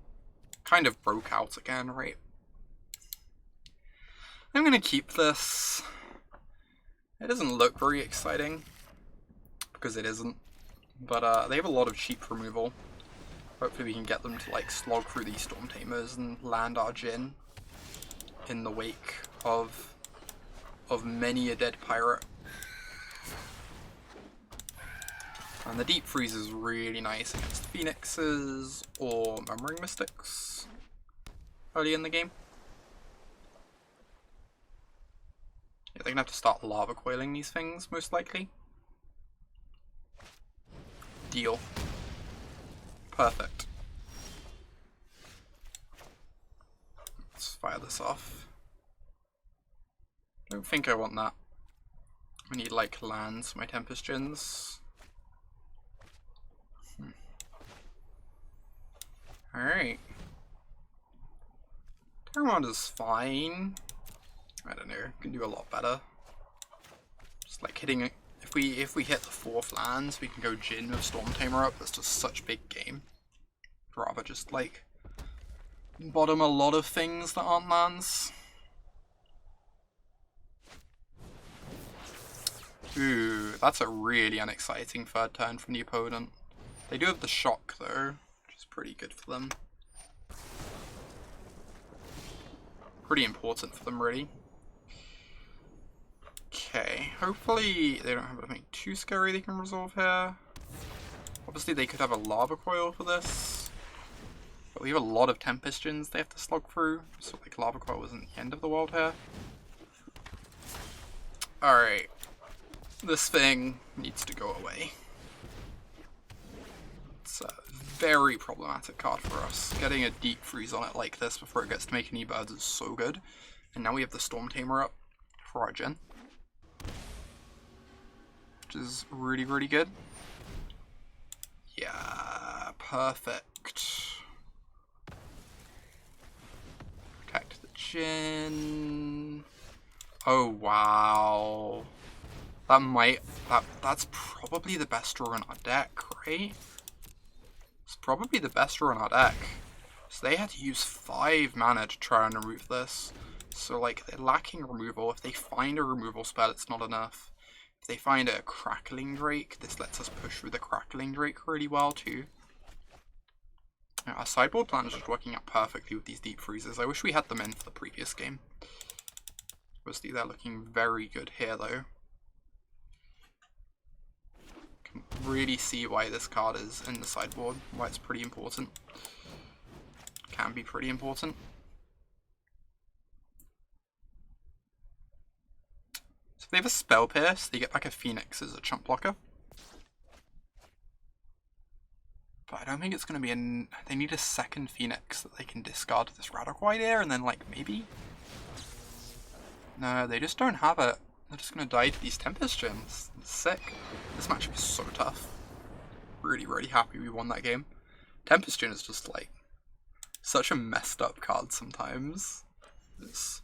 kind of broke out again, right? I'm gonna keep this. It doesn't look very exciting because it isn't, but they have a lot of cheap removal. Hopefully we can get them to like slog through these Storm Tamers and land our Jhin in the wake of many a dead pirate. And the Deep Freeze is really nice against Phoenixes or Murmuring Mystics early in the game. Yeah, they're gonna have to start lava coiling these things, most likely. Deal. Perfect. Let's fire this off. Don't think I want that. I need like lands for my Tempest Djinns. Alright. Terramonder's fine. I don't know, can do a lot better. Just like hitting, if we hit the 4th lands, we can go Jhin with Storm Tamer up. That's just such big game. I'd rather just like bottom a lot of things that aren't lands. Ooh, that's a really unexciting 3rd turn from the opponent. They do have the shock though, which is pretty good for them. Pretty important for them, really. Okay, hopefully they don't have anything too scary they can resolve here. Obviously they could have a lava coil for this, but we have a lot of Tempest Djinns they have to slog through, so like lava coil wasn't the end of the world here. Alright, this thing needs to go away. It's a very problematic card for us. Getting a Deep Freeze on it like this before it gets to make any birds is so good. And now we have the Storm Tamer up for our Jhin, which is really, really good. Yeah, perfect. Protect the Jhin. Oh wow. That's probably the best draw in our deck, right? It's probably the best draw in our deck. So they had to use 5 mana to try and remove this. So like they're lacking removal. If they find a removal spell, it's not enough. If they find a Crackling Drake, this lets us push through the Crackling Drake really well too. Our sideboard plan is just working out perfectly with these Deep Freezes. I wish we had them in for the previous game. Obviously they're looking very good here though. Can really see why this card is in the sideboard, why it's pretty important. Can be pretty important. So if they have a Spell Pierce, they get back a Phoenix as a chump blocker. But I don't think it's going to be they need a second Phoenix that they can discard this Radical Idea and then like maybe? No, they just don't have it. They're just going to die to these Tempest Djinns. It's sick. This matchup is so tough. Really, really happy we won that game. Tempest Djinn is just like such a messed up card sometimes. It's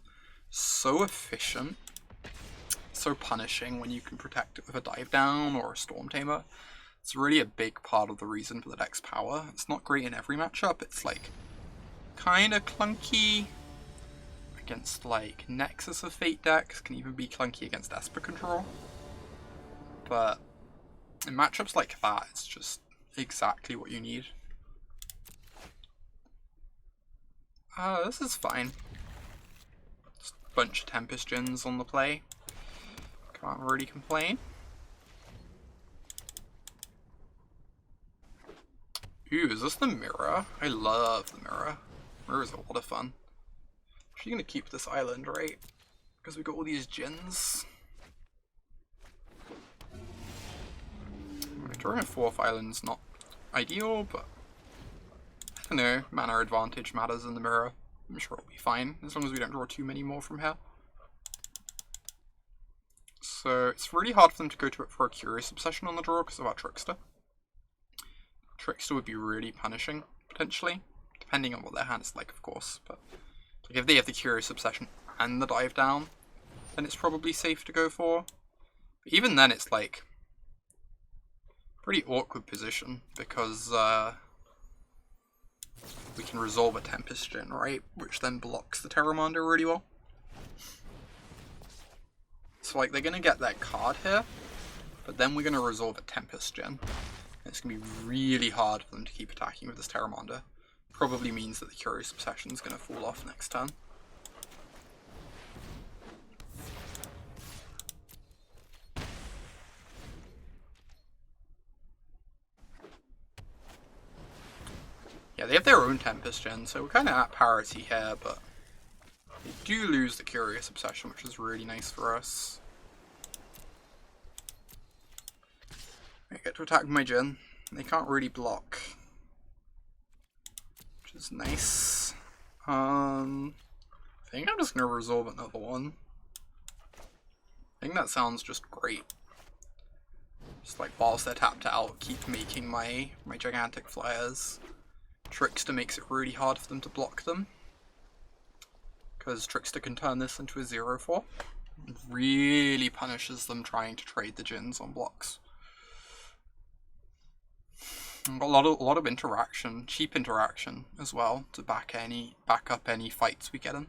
so efficient. So punishing when you can protect it with a Dive Down or a Storm Tamer. It's really a big part of the reason for the deck's power. It's not great in every matchup. It's like kind of clunky against like Nexus of Fate decks. Can even be clunky against Esper Control. but in matchups like that, it's just exactly what you need. This is fine. Just a bunch of Tempest Gens on the play. Can't really complain. Ooh, is this the mirror? I love the mirror. Mirror's a lot of fun. Actually gonna keep this island, right? Because we got all these gens. Drawing a 4th island's not ideal, but I don't know, mana advantage matters in the mirror. I'm sure it'll be fine, as long as we don't draw too many more from here. So it's really hard for them to go to it for a Curious Obsession on the draw because of our Trickster. Trickster would be really punishing, potentially, depending on what their hand is like, of course. But like if they have the Curious Obsession and the dive down, then it's probably safe to go for. But even then, it's like pretty awkward position because we can resolve a Tempest Gen, right? Which then blocks the Terramander really well. So like they're gonna get that card here, but then we're gonna resolve a Tempest Gen. It's going to be really hard for them to keep attacking with this Terramander. Probably means that the Curious Obsession is going to fall off next turn. Yeah, they have their own Tempest Gen, so we're kind of at parity here, but they do lose the Curious Obsession, which is really nice for us. I get to attack my Gen. They can't really block, which is nice. I think I'm just going to resolve another one. I think that sounds just great. Just like whilst they're tapped out, keep making my gigantic flyers. Trickster makes it really hard for them to block them, because Trickster can turn this into a 0/4. It really punishes them trying to trade the gens on blocks. A lot of interaction, cheap interaction as well, to back up any fights we get in.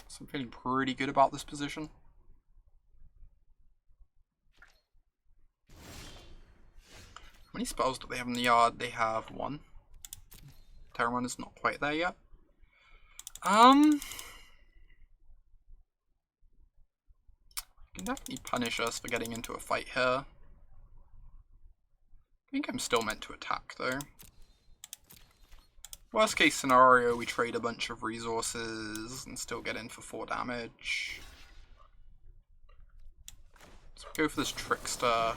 So I'm feeling pretty good about this position. How many spells do they have in the yard? They have 1. Terramon is not quite there yet. Can definitely punish us for getting into a fight here. I think I'm still meant to attack though. Worst case scenario, we trade a bunch of resources and still get in for 4 damage. So go for this Trickster.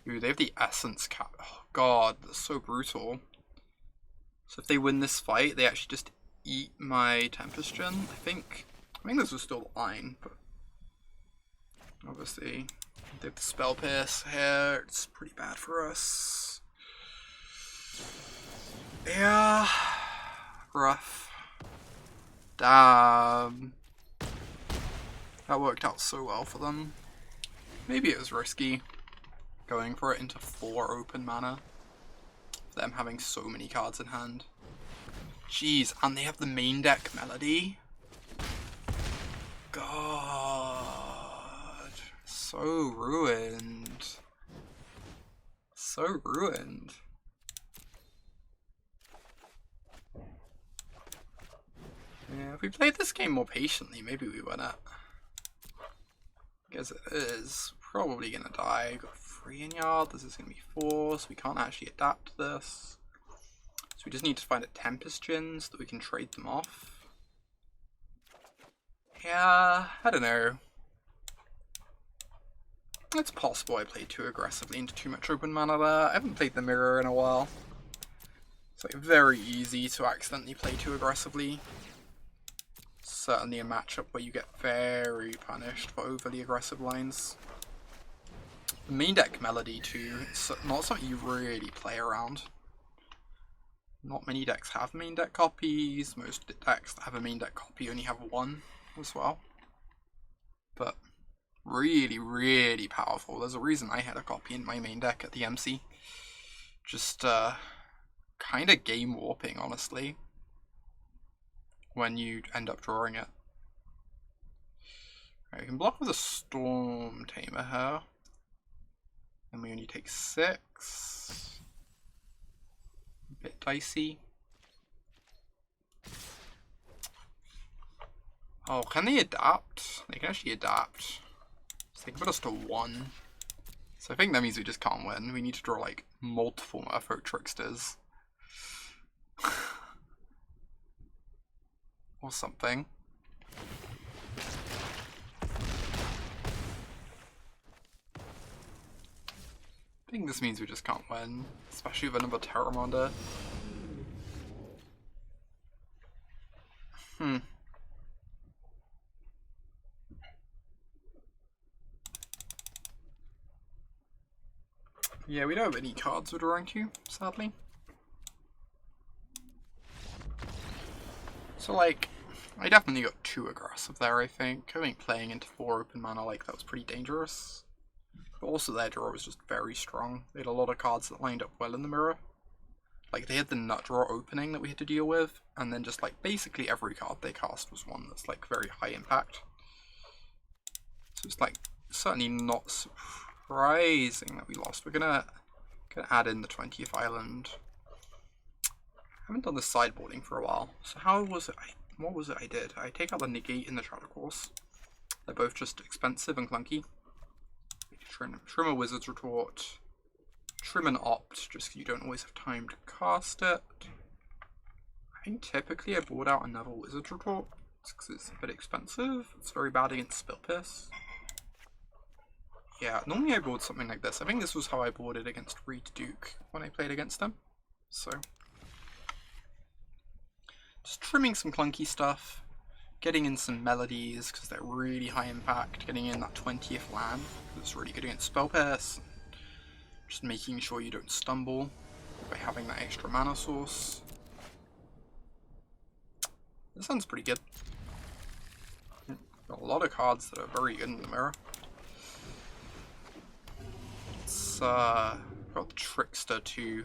Ooh, they have the Essence Cap. Oh god, that's so brutal. So if they win this fight, they actually just eat my Tempest Gen, I think this was still the line, but obviously they have the Spell Pierce here. It's pretty bad for us. Yeah, rough. Damn. That worked out so well for them. Maybe it was risky going for it into 4 open mana. Them having so many cards in hand. Jeez, and they have the main deck Melody. God. So ruined. So ruined. Yeah, if we played this game more patiently, maybe we win it. Guess it is. Probably gonna die. Got 3 in yard. This is gonna be 4, so we can't actually adapt this. So we just need to find a Tempest Gen so that we can trade them off. Yeah, I don't know. It's possible I played too aggressively into too much open mana there. I haven't played the mirror in a while. It's like very easy to accidentally play too aggressively. Certainly a matchup where you get very punished for overly aggressive lines. The main deck Melody too, it's not something you really play around. Not many decks have main deck copies. Most decks that have a main deck copy only have 1 as well. But really, really powerful. There's a reason I had a copy in my main deck at the MC. Just kind of game warping, honestly. when you end up drawing it. Right, we can block with a Storm Tamer here. And we only take 6. A bit dicey. Oh, can they adapt? They can actually adapt. So they can put us to 1. So I think that means we just can't win. We need to draw like multiple Merfolk Tricksters. Or something. I think this means we just can't win, especially with another Terramander. Yeah, we don't have any cards we're drawing to, sadly. So, like, I definitely got too aggressive there, I think. I think playing into 4 open mana like that was pretty dangerous. But also their draw was just very strong. They had a lot of cards that lined up well in the mirror. Like, they had the nut draw opening that we had to deal with, and then just, like, basically every card they cast was one that's, like, very high impact. So it's, like, certainly not surprising that we lost. We're gonna add in the 20th island. I haven't done the sideboarding for a while. So how was it? What was it I did? I take out the negate and the Shadow Course. They're both just expensive and clunky. Trim a Wizard's Retort. Trim an Opt, just because you don't always have time to cast it. I think typically I board out another Wizard's Retort, because it's a bit expensive. It's very bad against Spill Piss. Yeah, normally I board something like this. I think this was how I boarded against Reed Duke when I played against them. So, just trimming some clunky stuff. Getting in some melodies, because they're really high impact. Getting in that 20th land, because it's really good against Spell Pierce. Just making sure you don't stumble by having that extra mana source. This sounds pretty good. Got a lot of cards that are very good in the mirror. It's got the Trickster to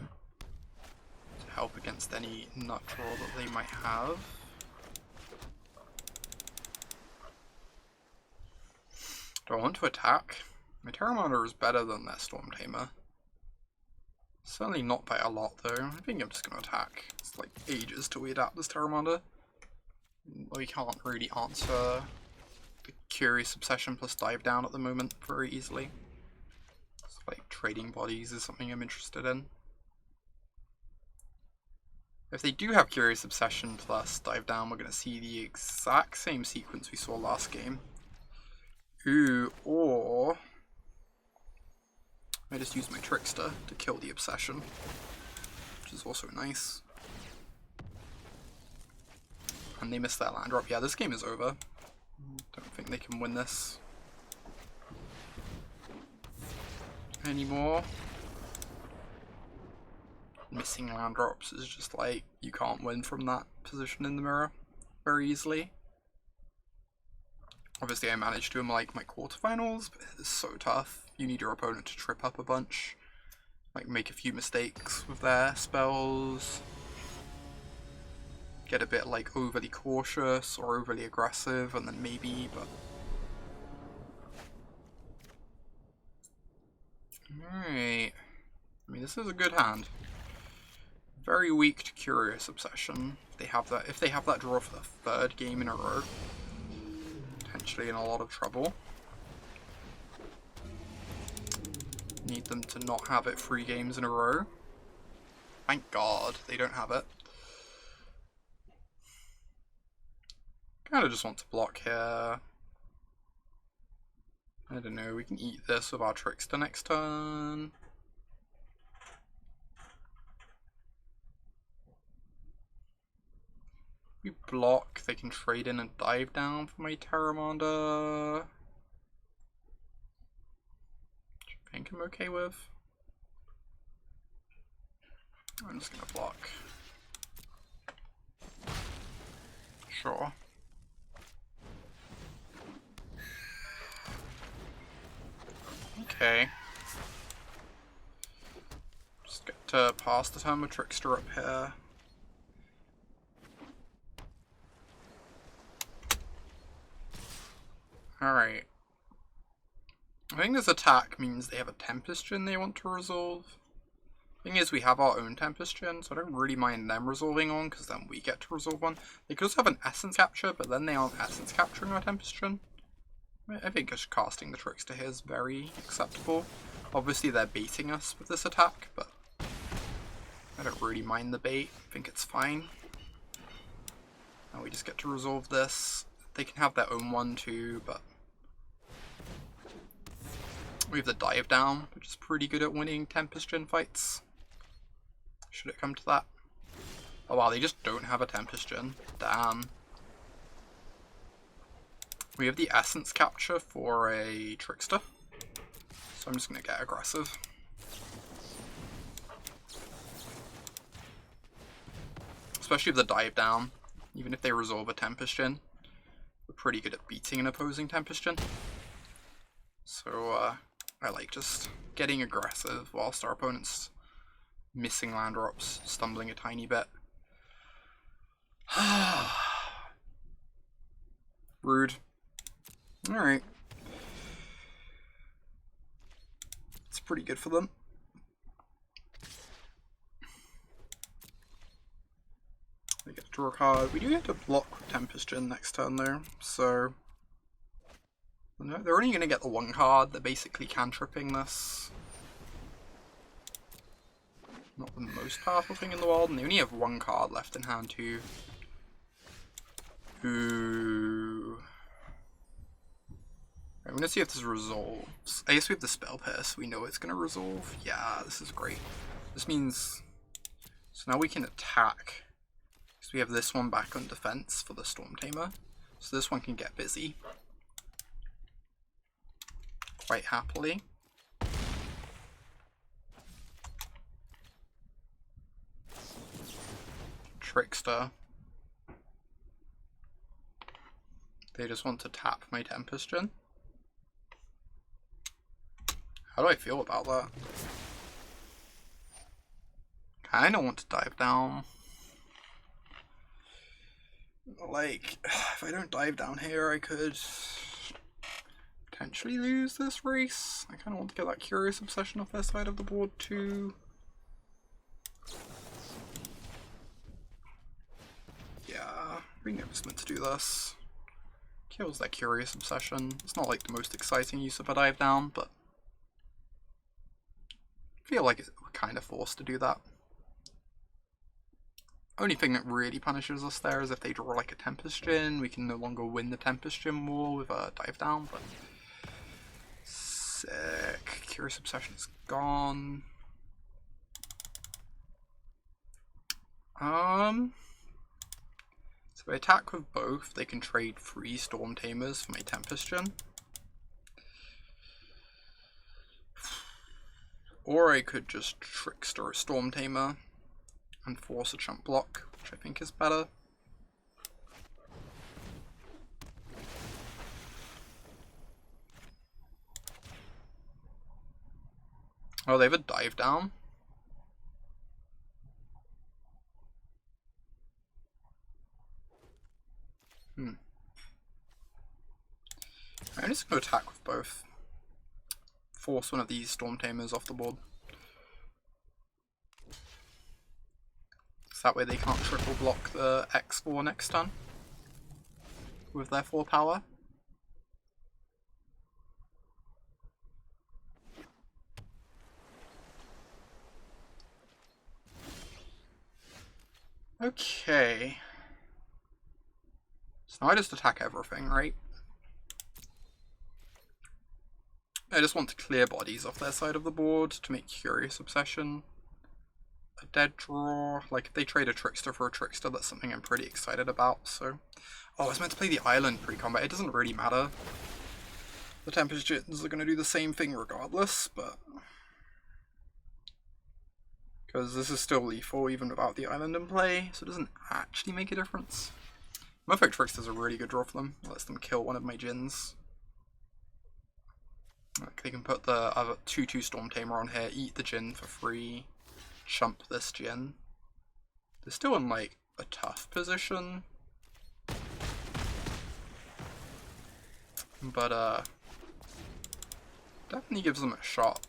help against any nut draw that they might have. Do I want to attack? My Terramander is better than their Storm Tamer. Certainly not by a lot though. I think I'm just going to attack. It's like ages till we adapt this Terramander. We can't really answer the Curious Obsession plus Dive Down at the moment very easily. So like trading bodies is something I'm interested in. If they do have Curious Obsession plus Dive Down, we're going to see the exact same sequence we saw last game. Ooh, or I just use my Trickster to kill the Obsession, which is also nice. And they missed that land drop. Yeah, this game is over. Don't think they can win this anymore. Missing land drops is just like, you can't win from that position in the mirror very easily. Obviously I managed to in like my quarterfinals, but it's so tough. You need your opponent to trip up a bunch, like make a few mistakes with their spells, get a bit like overly cautious or overly aggressive, and then maybe, but... Alright. I mean, this is a good hand. Very weak to Curious Obsession. If they have that draw for the 3rd game in a row, potentially in a lot of trouble. Need them to not have it 3 games in a row. Thank God they don't have it. Kinda just want to block here. I don't know, we can eat this with our Trickster next turn. We block, they can trade in and Dive Down for my Terramander. Which I think I'm okay with. I'm just gonna block. Sure. Okay. Just get to pass the turn with Trickster up here. Alright. I think this attack means they have a Tempest Djinn they want to resolve. Thing is, we have our own Tempest Djinn, so I don't really mind them resolving on, because then we get to resolve one. They could also have an Essence Capture, but then they aren't Essence Capturing our Tempest Djinn. I think just casting the Trickster here is very acceptable. Obviously they're baiting us with this attack, but I don't really mind the bait. I think it's fine. Now we just get to resolve this. They can have their own one too, but we have the dive down, which is pretty good at winning Tempest Djinn fights. Should it come to that? Oh wow, they just don't have a Tempest Djinn. Damn. We have the Essence Capture for a Trickster, so I'm just going to get aggressive. Especially with the dive down, even if they resolve a Tempest Djinn, we're pretty good at beating an opposing Tempest Djinn. So I like just getting aggressive whilst our opponent's missing land drops, stumbling a tiny bit. Rude. Alright. It's pretty good for them. They get to draw a card. We do get to block with Tempest Djinn next turn though, so no, they're only going to get the one card. They're basically cantripping this. Not the most powerful thing in the world, and they only have one card left in hand too. Ooh. I'm gonna see if this resolves. I guess we have the Spell Pierce. We know it's gonna resolve. Yeah, this is great. This means... So now we can attack. So we have this one back on defense for the Storm Tamer. So this one can get busy. Quite happily. Trickster. They just want to tap my Tempest Djinn. How do I feel about that? Kinda want to dive down. Like, if I don't dive down here, I could potentially lose this race. I kinda want to get that Curious Obsession off their side of the board too. Yeah, Ring of meant to do this. Kills that Curious Obsession. It's not like the most exciting use of a dive down, but I feel like we're kind of forced to do that. Only thing that really punishes us there is if they draw like a Tempest Djinn. We can no longer win the Tempest Djinn war with a dive down, but sick. Curious Obsession is gone. So if I attack with both, they can trade 3 Storm Tamers for my Tempest Djinn. Or I could just Trickster a Storm Tamer and force a chump block, which I think is better. Oh, they have a dive down. I'm just going to attack with both. Force one of these Storm Tamers off the board. So that way they can't triple block the X4 next turn with their 4 power. Okay. So now I just attack everything, right? I just want to clear bodies off their side of the board to make Curious Obsession a dead draw. Like, if they trade a Trickster for a Trickster, that's something I'm pretty excited about, so... Oh, I was meant to play the Island pre-combat. It doesn't really matter. The Tempest Djinns are going to do the same thing regardless, but... Because this is still lethal even without the Island in play, so it doesn't actually make a difference. Mythic Trickster's a really good draw for them. It lets them kill one of my Djinns. Like, they can put the other 2/2 Storm Tamer on here, eat the Djinn for free, chump this Djinn. They're still in, like, a tough position. but definitely gives them a shot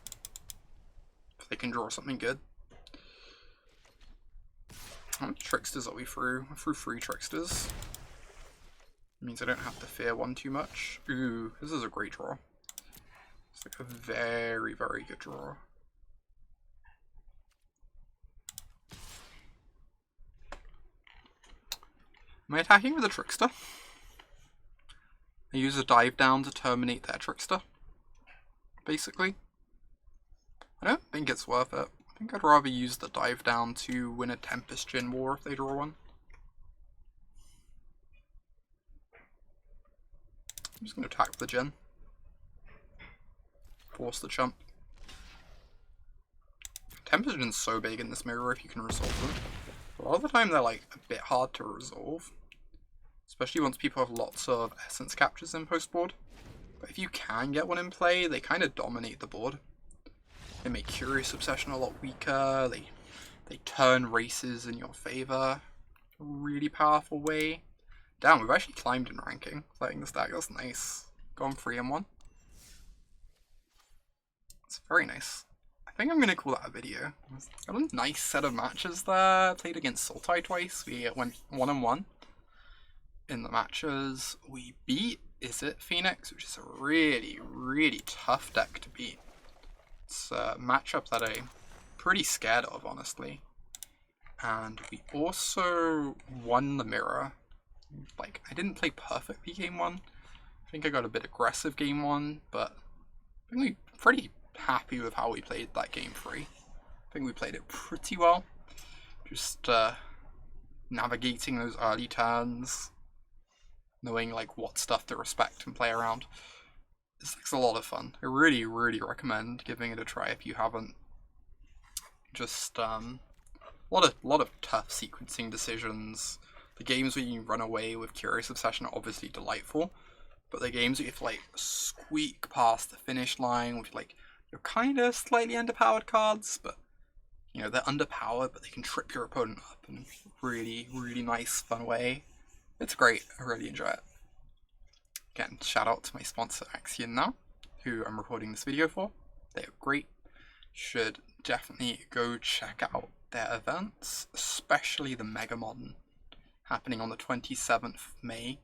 if they can draw something good. How many tricksters are we through? We're through 3 tricksters. It means I don't have to fear one too much. Ooh, this is a great draw. It's like a very, very good draw. Am I attacking with a trickster? I use a dive down to terminate their trickster, basically. I don't think it's worth it. I think I'd rather use the dive down to win a Tempest Gin War if they draw one. I'm just going to attack with the Gin. Force the chump. Tempest Gin's so big in this mirror if you can resolve them. A lot of the time they're like a bit hard to resolve. Especially once people have lots of essence captures in post board. But if you can get one in play, they kind of dominate the board. They make Curious Obsession a lot weaker, they turn races in your favor. Really powerful way. Damn, we've actually climbed in ranking. Playing this deck, that's nice. Gone 3-1. It's very nice. I think I'm going to call that a video. Got a nice set of matches there. Played against Sultai twice. We went 1-1. In the matches, we beat Is It Phoenix, which is a really, really tough deck to beat. It's a matchup that I'm pretty scared of, honestly. And we also won the mirror. Like, I didn't play perfectly game 1. I think I got a bit aggressive game 1, but I think we're pretty happy with how we played that game 3. I think we played it pretty well. Just navigating those early turns. Knowing like what stuff to respect and play around. This deck's a lot of fun. I really, really recommend giving it a try if you haven't. Just a lot of tough sequencing decisions. The games where you run away with Curious Obsession are obviously delightful, but the games where you have to like squeak past the finish line with like you're kind of slightly underpowered cards, but you know they're underpowered, but they can trip your opponent up in a really, really nice, fun way. It's great. I really enjoy it. Again, shout out to my sponsor Axion now, who I'm recording this video for. They are great. Should definitely go check out their events, especially the Mega Modern, happening on the 27th of May.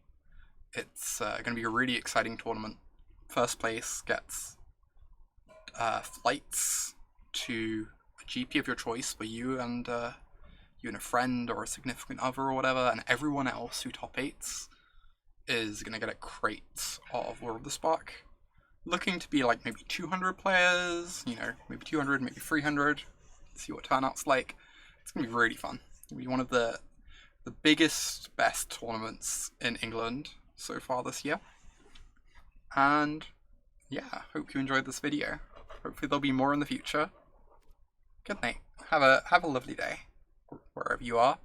It's going to be a really exciting tournament. First place gets flights to a GP of your choice for you and a friend or a significant other or whatever, and everyone else who top 8s is going to get a crate of War of the Spark. Looking to be like maybe 200 players, you know, maybe 200, maybe 300. See what turnout's like. It's going to be really fun. It'll be one of the biggest, best tournaments in England so far this year. And yeah, hope you enjoyed this video. Hopefully there'll be more in the future. Good night. Have a lovely day, wherever you are.